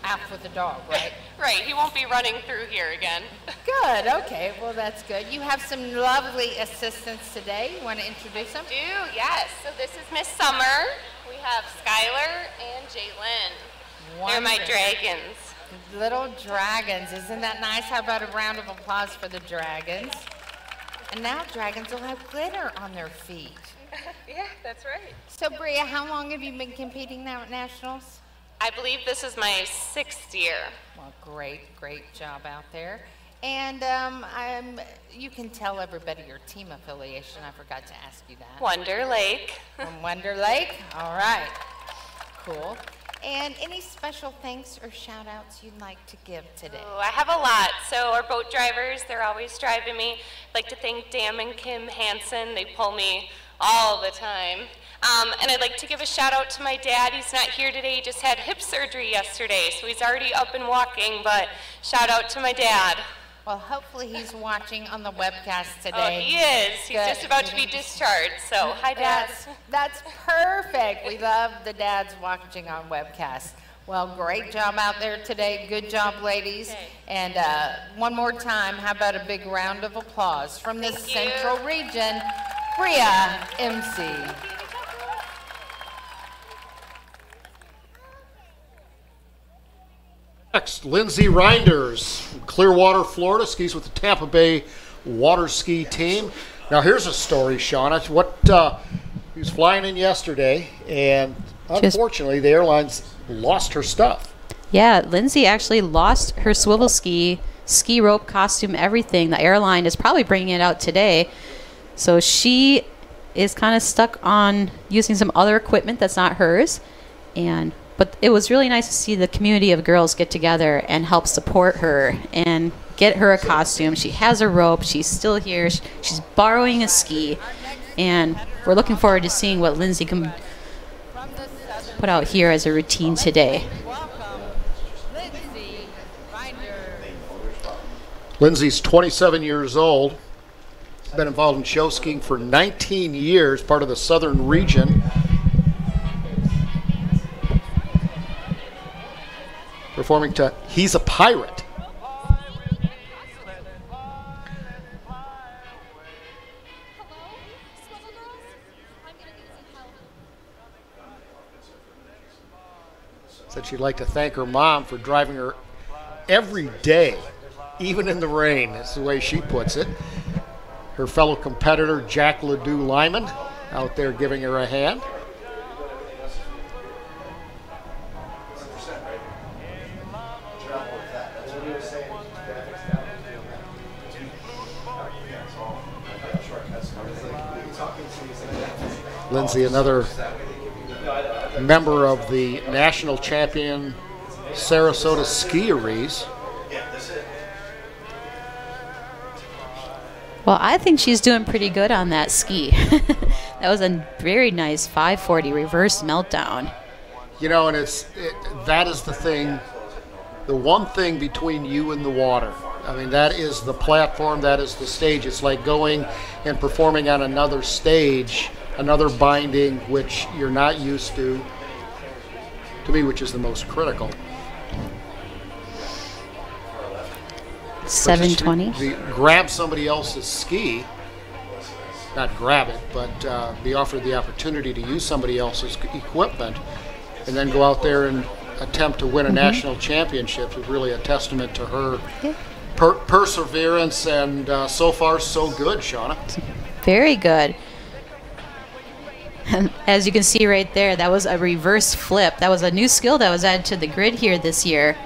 out with the dog, right? Right. He won't be running through here again. Good. Okay. Well, that's good. You have some lovely assistants today. You want to introduce them? I do, yes. So this is Miss Summer. We have Skylar and Jalen. They're my dragons. Little dragons. Isn't that nice? How about a round of applause for the dragons? And now dragons will have glitter on their feet. Yeah, that's right. So, Bria, how long have you been competing now at Nationals? I believe this is my 6th year. Well, great job out there. And you can tell everybody your team affiliation. I forgot to ask you that. Wonder Lake. From Wonder Lake? All right. Cool. And any special thanks or shout outs you'd like to give today? Oh, I have a lot. So our boat drivers, they're always driving me. I'd like to thank Dan and Kim Hansen. They pull me all the time. And I'd like to give a shout out to my dad. He's not here today. He just had hip surgery yesterday, so he's already up and walking, but shout out to my dad. Well, hopefully he's watching on the webcast today. Oh, he is. He's just about to be discharged, so hi, Dad. That's perfect. We love the dads watching on webcast. Well, great job out there today. Good job, ladies. And one more time, how about a big round of applause from the Central Region, Bria MC. Next, Lindsay Reinders from Clearwater, Florida, skis with the Tampa Bay water ski team. Now, here's a story, Shauna. He was flying in yesterday, and unfortunately, the airlines lost her stuff. Yeah, Lindsay actually lost her swivel ski rope, costume, everything. The airline is probably bringing it out today. So she is kind of stuck on using some other equipment that's not hers. But it was really nice to see the community of girls get together and help support her and get her a costume. She has a rope. She's still here. She's borrowing a ski. And we're looking forward to seeing what Lindsay can put out here as a routine today. Lindsay's 27 years old. Been involved in show skiing for 19 years, part of the Southern Region. Performing to He's a Pirate. Said she'd like to thank her mom for driving her every day, even in the rain. That's the way she puts it. Her fellow competitor, Jack Ledoux Lyman, out there giving her a hand. Lindsay, another member of the national champion Sarasota Skiaries. Well, I think she's doing pretty good on that ski. That was a very nice 540 reverse meltdown. You know, and that is the thing, the one thing between you and the water. I mean, that is the platform, that is the stage. It's like going and performing on another stage, another binding, which you're not used to me, which is the most critical. 720. Grab somebody else's ski, not grab it, but be offered the opportunity to use somebody else's equipment, and then go out there and attempt to win a national championship is really a testament to her perseverance, and so far so good, Shauna. Very good. And as you can see right there, that was a reverse flip. That was a new skill that was added to the grid here this year.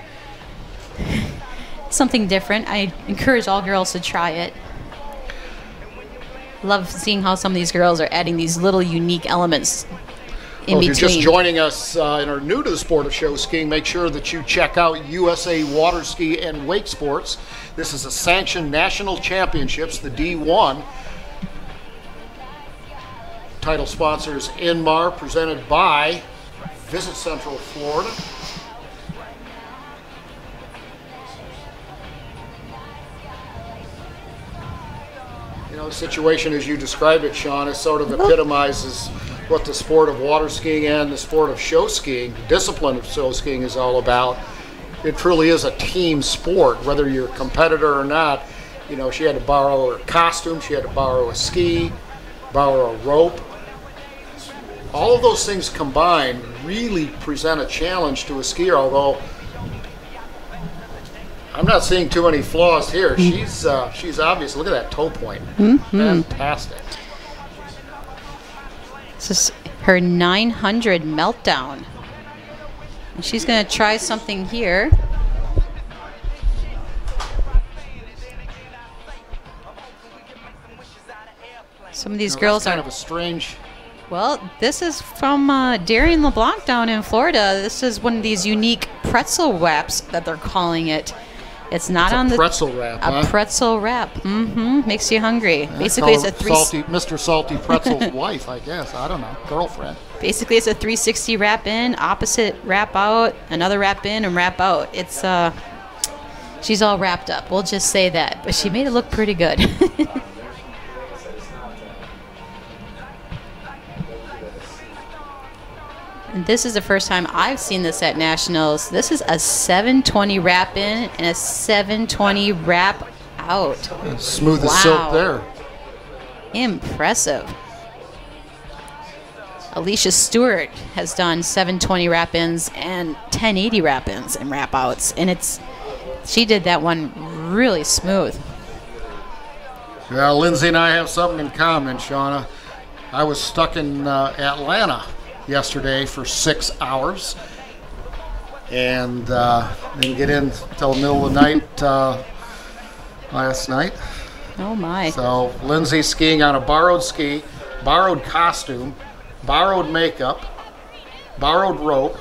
Something different. I encourage all girls to try it. Love seeing how some of these girls are adding these little unique elements in between. If you're just joining us and are new to the sport of show skiing, make sure that you check out USA Water Ski and Wake Sports. This is a sanctioned national championships, the D1. Title sponsors Inmar, presented by Visit Central Florida. You know, the situation as you described it, Sean, it sort of epitomizes what the sport of water skiing and the sport of show skiing, the discipline of show skiing, is all about. It truly is a team sport, whether you're a competitor or not. You know, she had to borrow her costume, she had to borrow a ski, borrow a rope. All of those things combined really present a challenge to a skier, although I'm not seeing too many flaws here. She's obvious. Look at that toe point. Fantastic. This is her 900 meltdown. And she's going to try something here. Some of these girls kind are of a strange. Well, this is from Darian LeBlanc down in Florida. This is one of these unique pretzel wraps that they're calling it. It's not on the pretzel wrap. A pretzel wrap. Makes you hungry. Basically, it's a Mr. Salty Pretzel's wife, I guess. I don't know, girlfriend. Basically, it's a 360 wrap in, opposite wrap out, another wrap in, and wrap out. It's she's all wrapped up. We'll just say that, but she made it look pretty good. And this is the first time I've seen this at Nationals. This is a 720 wrap in and a 720 wrap out. Smooth as silk there. Impressive. Alicia Stewart has done 720 wrap ins and 1080 wrap ins and wrap outs, and she did that one really smooth. Well, Lindsay and I have something in common, Shauna. I was stuck in Atlanta yesterday for 6 hours and didn't get in until the middle of the night last night. Oh my. So Lindsay skiing on a borrowed ski, borrowed costume, borrowed makeup, borrowed rope,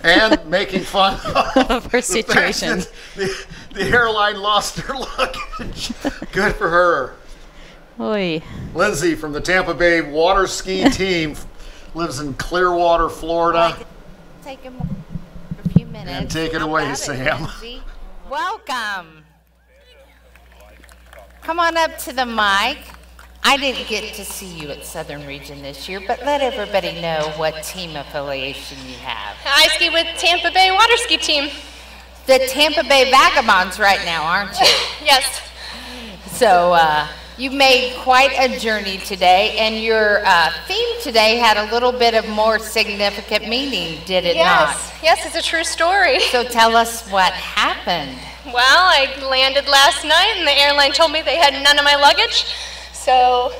and making fun of her situation. The airline lost their luggage. Good for her. Oy. Lindsay from the Tampa Bay water ski team lives in Clearwater, Florida. Take him for a few minutes. And take it away, Sam. Welcome. Come on up to the mic. I didn't get to see you at Southern Region this year, but let everybody know what team affiliation you have. I ski with Tampa Bay Water Ski Team. The Tampa Bay Vagabonds right now, aren't you? Yes. So you made quite a journey today, and your theme today had a little bit of more significant meaning, did it not? Yes, it's a true story. So tell us what happened. Well, I landed last night, and the airline told me they had none of my luggage. So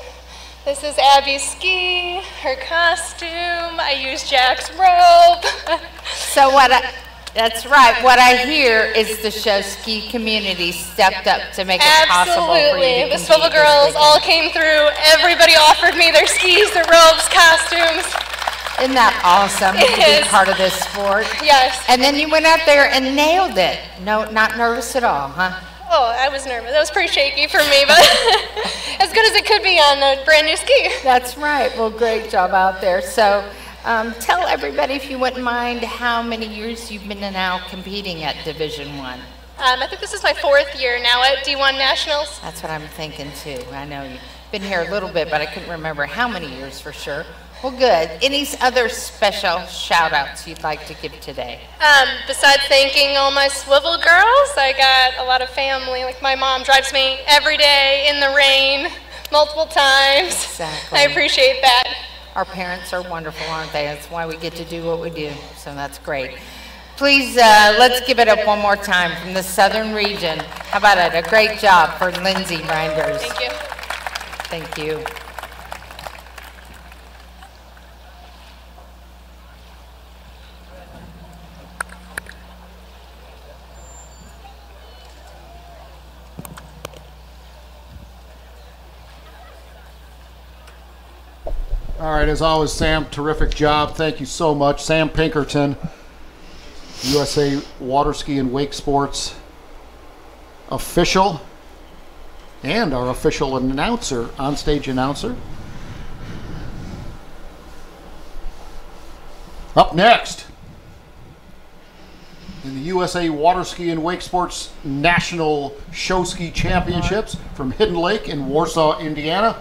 this is Abby's ski, her costume. I used Jack's rope. So That's right. What I hear is the show ski community stepped up to make it possible for you to Absolutely. The compete Swivel this girls weekend. all came through. Everybody offered me their skis, their robes, costumes. Isn't that awesome It to be is. part of this sport? Yes. And then you went out there and nailed it. No, not nervous at all, huh? Oh, I was nervous. That was pretty shaky for me, but as good as it could be on a brand new ski. That's right. Well, great job out there. So tell everybody, if you wouldn't mind, how many years you've been now competing at Division I. I think this is my 4th year now at D1 Nationals. That's what I'm thinking too. I know you've been here a little bit, but I couldn't remember how many years for sure. Well, good. Any other special shout-outs you'd like to give today? Besides thanking all my Swivel girls, I got a lot of family. Like my mom drives me every day in the rain, multiple times. Exactly. I appreciate that. Our parents are wonderful, aren't they? That's why we get to do what we do, so that's great. Please, let's give it up one more time from the Southern region. How about it? A great job for Lindsay Reinders. Thank you. Thank you. All right, as always, Sam, terrific job. Thank you so much. Sam Pinkerton, USA Water Ski and Wake Sports official and our official announcer, onstage announcer. Up next, in the USA Water Ski and Wake Sports National Show Ski Championships from Hidden Lake in Warsaw, Indiana,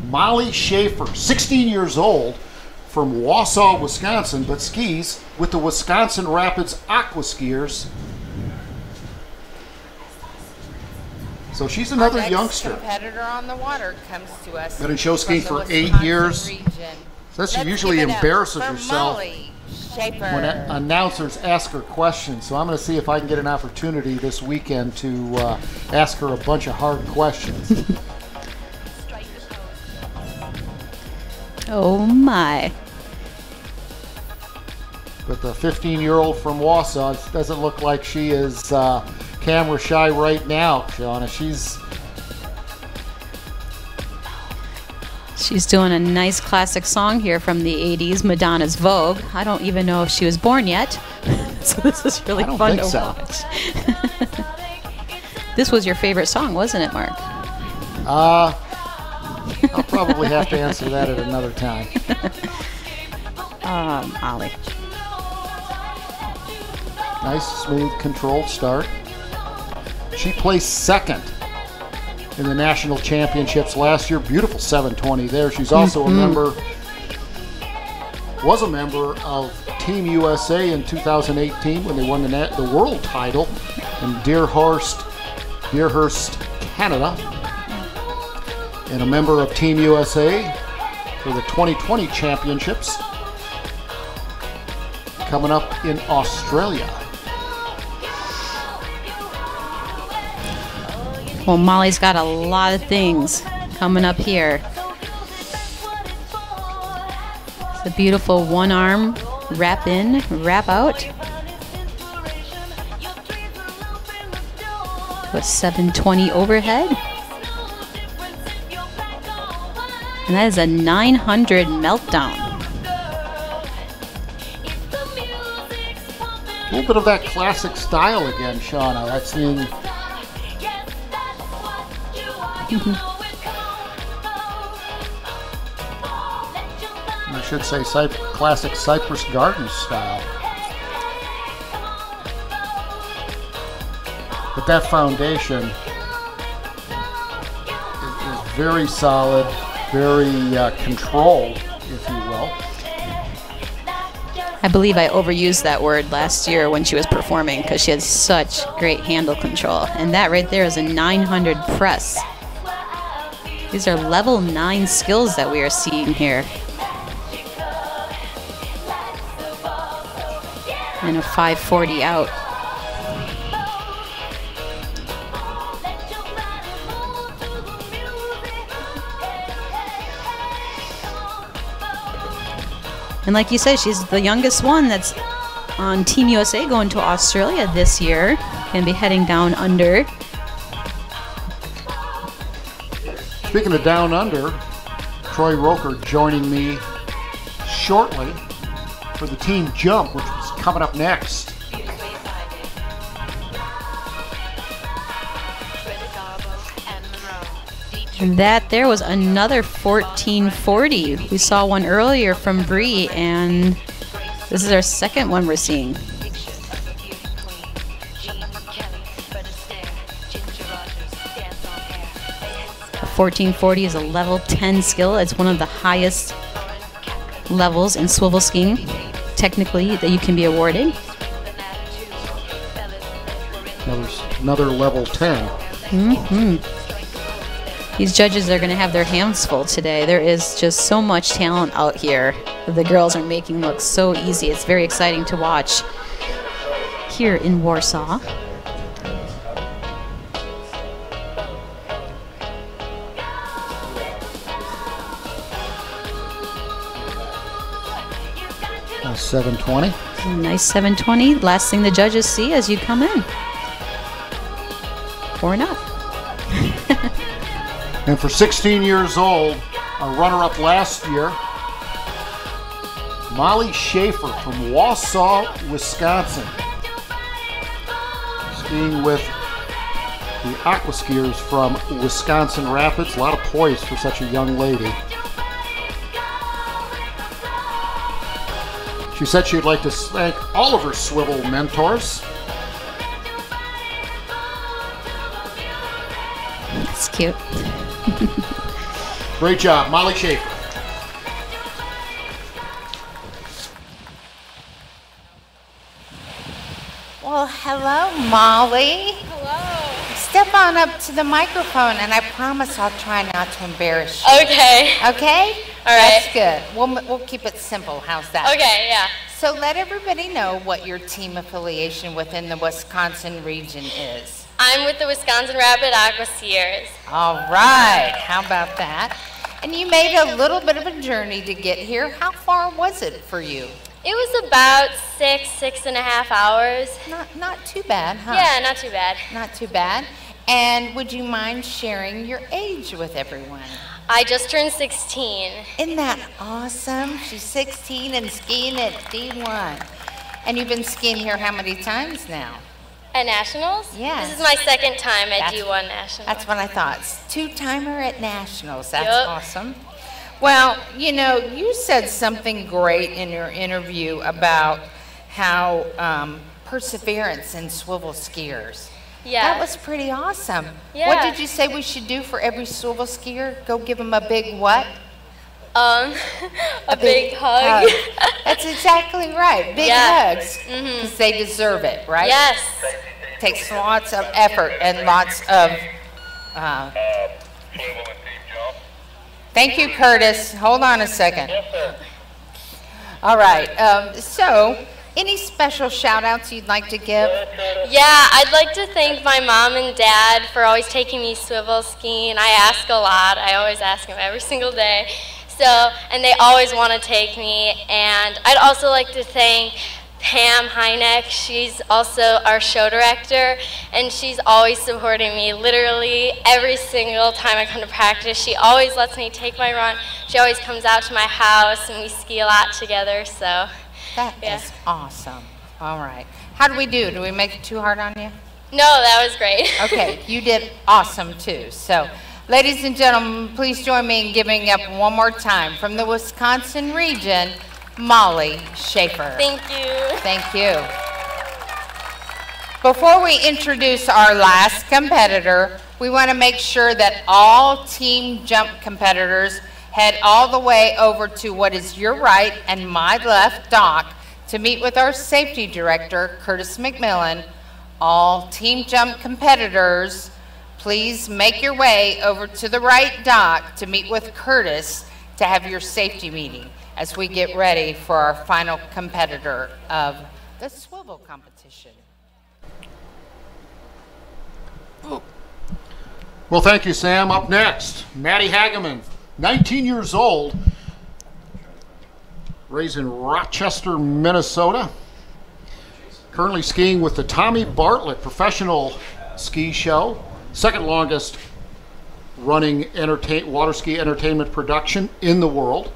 Molly Schaefer, 16 years old, from Wausau, Wisconsin, but skis with the Wisconsin Rapids Aqua Skiers. So she's another Our next youngster. competitor on the water comes to us. Been in show skiing from the for 8 Wisconsin years. region. So she Let's usually give it up embarrasses for herself Molly Schaefer. when announcers ask her questions. So I'm going to see if I can get an opportunity this weekend to ask her a bunch of hard questions. Oh my. But the 15-year-old from Wausau doesn't look like she is camera shy right now, Shauna. She's doing a nice classic song here from the 80s, Madonna's Vogue. I don't even know if she was born yet, so this is really fun to watch. This was your favorite song, wasn't it, Mark? I'll probably have to answer that at another time. Ollie. Nice, smooth, controlled start. She placed second in the national championships last year. Beautiful 720 there. She's also a member, was a member of Team USA in 2018 when they won the world title in Deerhurst, Canada. And a member of Team USA for the 2020 championships coming up in Australia. Well, Molly's got a lot of things coming up here. It's a beautiful one arm wrap in, wrap out. To a 720 overhead. And that is a 900 meltdown. A little bit of that classic style again, Shauna. That's seeing. I should say classic Cypress Gardens style. But that foundation is very solid, very controlled, if you will. I believe I overused that word last year when she was performing because she had such great handle control. And that right there is a 900 press. These are level 9 skills that we are seeing here. And a 540 out. And like you said, she's the youngest one that's on Team USA going to Australia this year. Going to be heading down under. Speaking of down under, Troy Roker joining me shortly for the team jump, which is coming up next. And that there was another 1440. We saw one earlier from Bree, and this is our second one we're seeing. 1440 is a level 10 skill. It's one of the highest levels in swivel skiing, technically, that you can be awarded. Another level 10. These judges are going to have their hands full today. There is just so much talent out here that the girls are making look so easy. It's very exciting to watch here in Warsaw. Nice 720. Nice 720. Last thing the judges see as you come in. 4 enough. And for 16 years old, a runner-up last year, Molly Schaefer from Wausau, Wisconsin. Skiing with the aqua skiers from Wisconsin Rapids. A lot of poise for such a young lady. She said she'd like to thank all of her swivel mentors. That's cute. Great job, Molly Schaefer. Well, hello, Molly. Hello. Step on up to the microphone, and I promise I'll try not to embarrass you. Okay. Okay? All right. That's good. We'll keep it simple. How's that? Okay, yeah. So let everybody know what your team affiliation within the Wisconsin region is. I'm with the Wisconsin Rapid Aqua Skiers. All right. How about that? And you made a little bit of a journey to get here. How far was it for you? It was about 6.5 hours. Not too bad, huh? Yeah, not too bad. Not too bad. And would you mind sharing your age with everyone? I just turned 16. Isn't that awesome? She's 16 and skiing at D1. And you've been skiing here how many times now? At Nationals? Yeah. This is my second time at D1 Nationals. That's what I thought. Two-timer at Nationals. That's Yep. awesome. Well, you know, you said something great in your interview about how perseverance in swivel skiers. Yeah. That was pretty awesome. Yeah. What did you say we should do for every swivel skier? Go give them a big what? A big hug. That's exactly right. Big hugs. Because they deserve it, right? Yes. Takes lots of effort and lots of... Thank you, Curtis. Hold on a second. All right. So, any special shout-outs you'd like to give? Yeah, I'd like to thank my mom and dad for always taking me swivel skiing. I ask a lot. I always ask them every single day. So, and they always want to take me. And I'd also like to thank Pam Hynek. She's also our show director, and she's always supporting me literally every single time I come to practice. She always lets me take my run. She always comes out to my house, and we ski a lot together. So that is awesome. All right. How do we do? Do we make it too hard on you? No, that was great. Okay, you did awesome too. So, ladies and gentlemen, please join me in giving up one more time from the Wisconsin region, Molly Schaefer. Thank you. Thank you. Before we introduce our last competitor, we want to make sure that all team jump competitors head all the way over to what is your right and my left dock to meet with our safety director, Curtis McMillan. All team jump competitors, please make your way over to the right dock to meet with Curtis to have your safety meeting as we get ready for our final competitor of the swivel competition. Well, thank you, Sam. Up next, Maddie Hageman, 19 years old, raised in Rochester, Minnesota. Currently skiing with the Tommy Bartlett Professional Ski Show, second longest running water ski entertainment production in the world.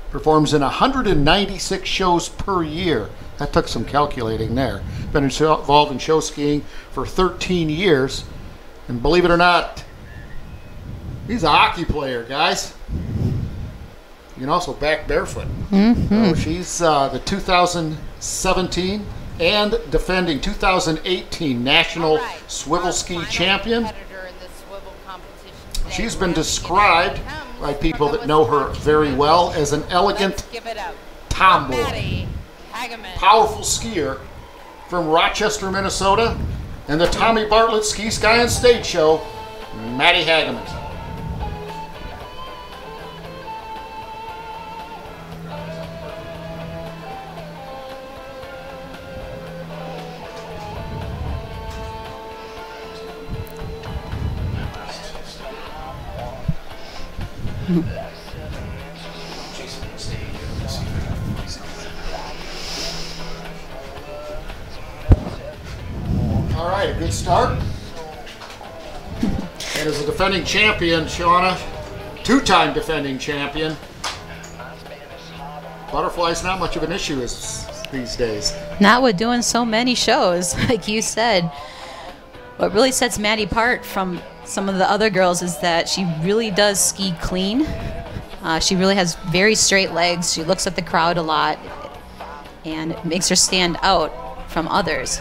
Performs in 196 shows per year. That took some calculating there. Been involved in show skiing for 13 years. And believe it or not, he's a hockey player, guys. You can also back barefoot. So she's the 2017 and defending 2018 National Swivel Ski Champion. She's been described by people that know her very well as an elegant tomboy. Powerful skier from Rochester, Minnesota, and the Tommy Bartlett Ski, Sky, and Stage Show, Maddie Hageman. All right, a good start. And as a defending champion, Shauna, two-time defending champion, butterfly's not much of an issue these days. Not with doing so many shows, like you said. What really sets Maddie apart from some of the other girls is that she really does ski clean. She really has very straight legs. She looks at the crowd a lot, and it makes her stand out from others.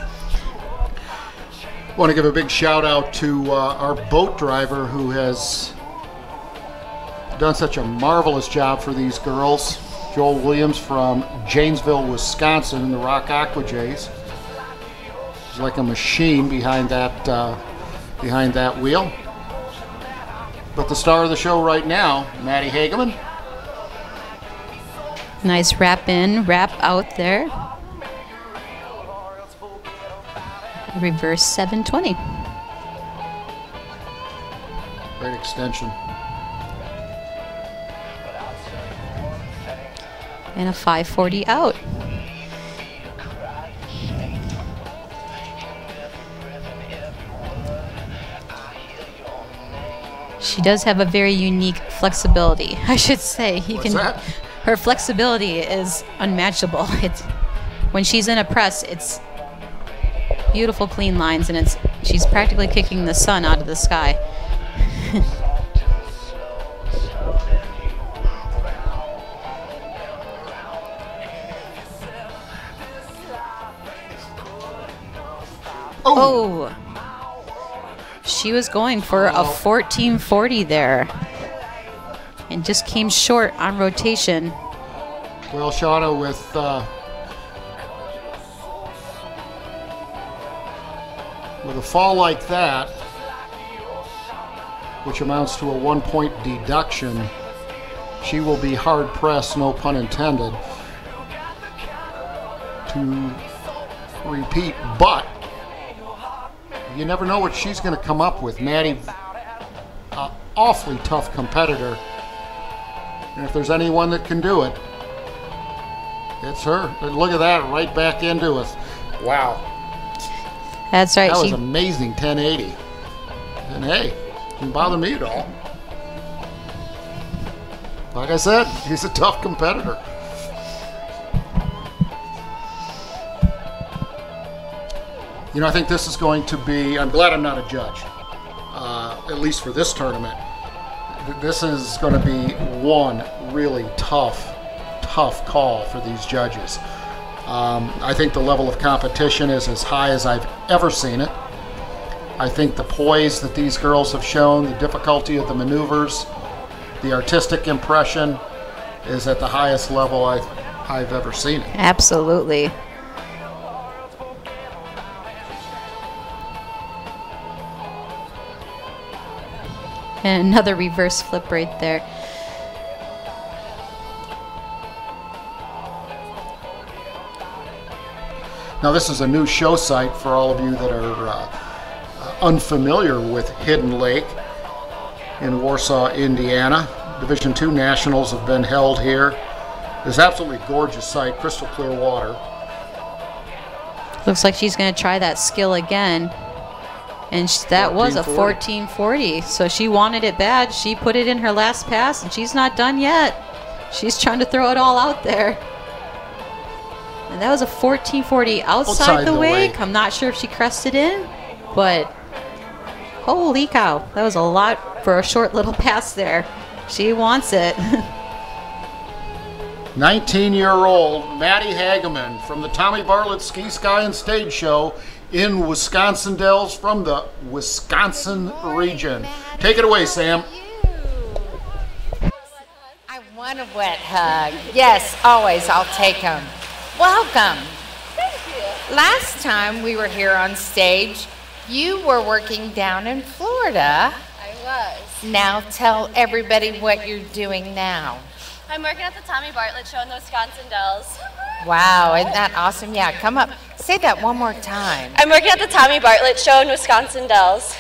I want to give a big shout out to our boat driver who has done such a marvelous job for these girls. Joel Williams from Janesville, Wisconsin, in the Rock Aqua Jays. He's like a machine behind that wheel. But the star of the show right now, Maddie Hageman. Nice wrap in, wrap out there. Reverse 720. Great extension. And a 540 out. She does have a very unique flexibility, I should say. What's that? Her flexibility is unmatchable. It's when she's in a press, it's beautiful clean lines, and she's practically kicking the sun out of the sky. Oh! She was going for a 1440 there and just came short on rotation. Well, Shauna, with a fall like that, which amounts to a 1-point deduction, she will be hard-pressed, no pun intended, to repeat. But you never know what she's going to come up with. Maddie, an awfully tough competitor. And if there's anyone that can do it, it's her. And look at that, right back into it. Wow. That's right. That was amazing, 1080. And hey, didn't bother me at all. Like I said, he's a tough competitor. You know, I think this is going to be, I'm glad I'm not a judge, at least for this tournament. This is going to be one really tough call for these judges. I think the level of competition is as high as I've ever seen it. I think the poise that these girls have shown, the difficulty of the maneuvers, the artistic impression is at the highest level I've ever seen it. Absolutely. And another reverse flip right there. Now this is a new show site for all of you that are unfamiliar with Hidden Lake in Warsaw, Indiana. Division II Nationals have been held here. It's absolutely gorgeous site, crystal clear water. Looks like she's going to try that skill again. And that was a 1440. So she wanted it bad. She put it in her last pass, and she's not done yet. She's trying to throw it all out there. And that was a 1440 outside the wake. I'm not sure if she crested in, but holy cow. That was a lot for a short little pass there. She wants it. 19-year-old Maddie Hageman from the Tommy Bartlett Ski, Sky, and Stage Show in Wisconsin Dells from the Wisconsin region. Take it away, Sam. I want a wet hug. Yes, always. I'll take them. Welcome. Thank you. Last time we were here on stage, you were working down in Florida. I was. Now tell everybody what you're doing now. I'm working at the Tommy Bartlett Show in the Wisconsin Dells. Wow, isn't that awesome? Yeah, come up. Say that one more time. I'm working at the Tommy Bartlett Show in Wisconsin Dells.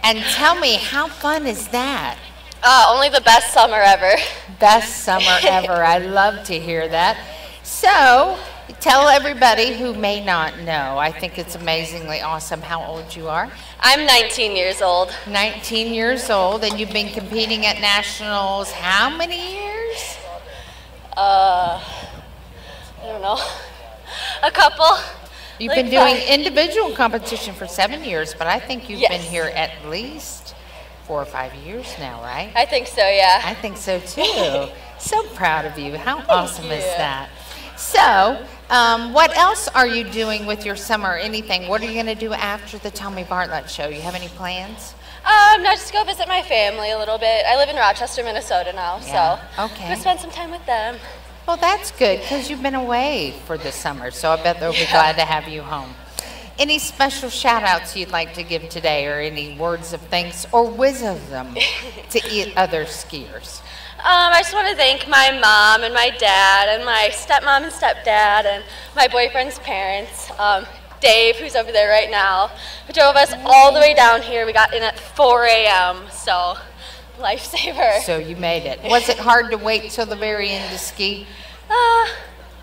And tell me, how fun is that? Only the best summer ever. Best summer ever. I love to hear that. So, tell everybody who may not know. I think it's amazingly awesome how old you are. I'm 19 years old. 19 years old, and you've been competing at nationals how many years? I don't know. A couple. You've been doing individual competition for 7 years, but I think you've been here at least 4 or 5 years now, right? I think so, yeah. I think so too. So proud of you. How awesome is that? So, what else are you doing with your summer? Anything? What are you going to do after the Tommy Bartlett Show? You have any plans? No, just go visit my family a little bit. I live in Rochester, Minnesota now, so okay. Go spend some time with them. Well, that's good because you've been away for the summer, so I bet they'll be glad to have you home. Any special shout-outs you'd like to give today, or any words of thanks or wisdom to other skiers? I just want to thank my mom and my dad and my stepmom and stepdad and my boyfriend's parents. Dave, who's over there right now, who drove us all the way down here. We got in at 4 a.m., so lifesaver. So you made it. Was it hard to wait till the very end to ski?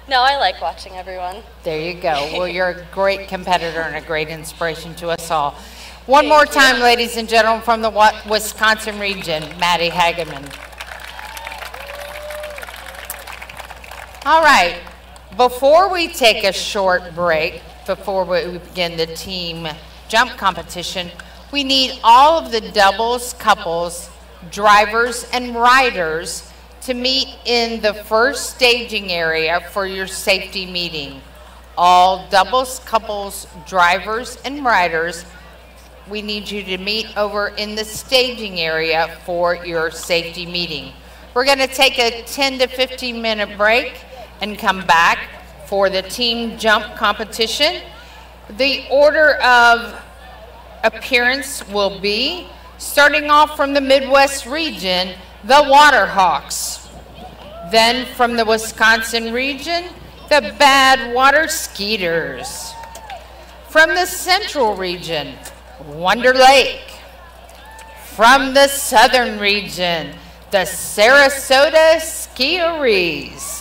No, I like watching everyone. There you go. Well, you're a great competitor and a great inspiration to us all. One more time, ladies and gentlemen, from the Wisconsin region, Maddie Hageman. All right. Before we take a short break, before we begin the team jump competition, we need all of the doubles, couples, drivers, and riders to meet in the first staging area for your safety meeting. All doubles, couples, drivers, and riders, we need you to meet over in the staging area for your safety meeting. We're going to take a 10 to 15 minute break and come back for the team jump competition. The order of appearance will be, starting off from the Midwest region, the Waterhawks. Then from the Wisconsin region, the Badwater Skeeters. From the Central region, Wonder Lake. From the Southern region, the Sarasota Skiers.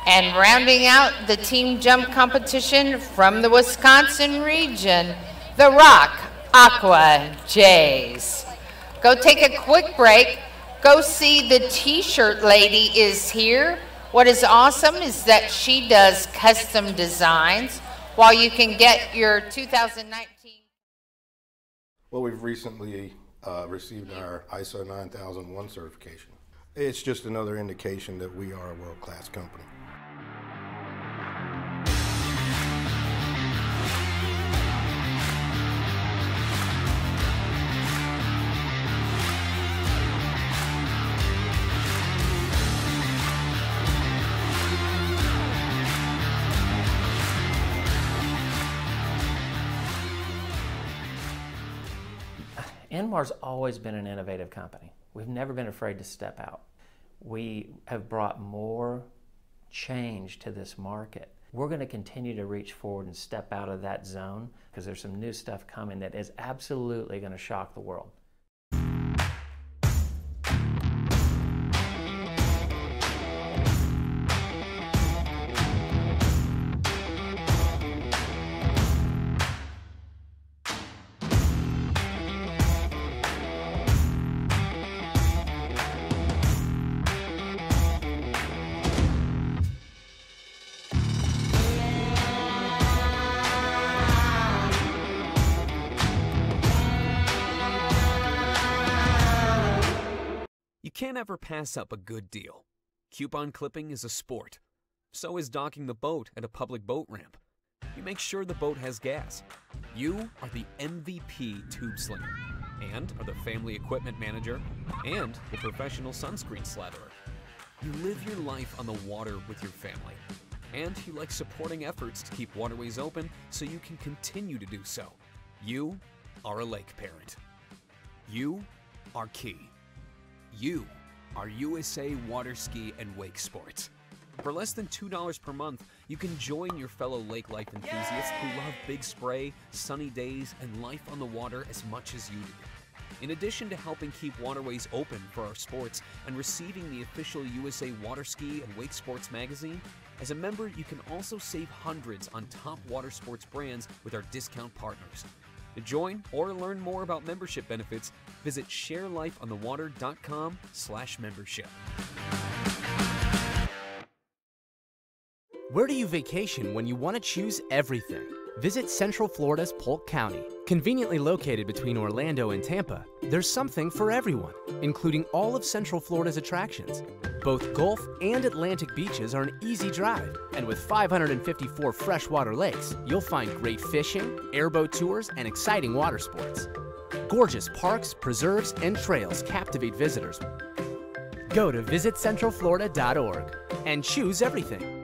And rounding out the team jump competition from the Wisconsin region, the Rock Aqua Jays. Go take a quick break. Go see the t-shirt lady is here. What is awesome is that she does custom designs while you can get your 2019. Well, we've recently received our ISO 9001 certification. It's just another indication that we are a world-class company. Inmar's always been an innovative company. We've never been afraid to step out. We have brought more change to this market. We're going to continue to reach forward and step out of that zone because there's some new stuff coming that is absolutely going to shock the world. can't ever pass up a good deal. Coupon clipping is a sport. So is docking the boat at a public boat ramp. You make sure the boat has gas. You are the MVP tube slinger, and are the family equipment manager, and the professional sunscreen slatherer. You live your life on the water with your family, and you like supporting efforts to keep waterways open so you can continue to do so. You are a lake parent. You are key. You are USA Water Ski and Wake Sports. For less than $2 per month, you can join your fellow lake life enthusiasts who love big spray, sunny days, and life on the water as much as you do. In addition to helping keep waterways open for our sports and receiving the official USA Water Ski and Wake Sports magazine, as a member you can also save hundreds on top water sports brands with our discount partners. To join or learn more about membership benefits, visit sharelifeonthewater.com/membership. Where do you vacation when you want to choose everything? Visit Central Florida's Polk County. Conveniently located between Orlando and Tampa, there's something for everyone, including all of Central Florida's attractions. Both Gulf and Atlantic beaches are an easy drive, and with 554 freshwater lakes, you'll find great fishing, airboat tours, and exciting water sports. Gorgeous parks, preserves, and trails captivate visitors. Go to visitcentralflorida.org and choose everything.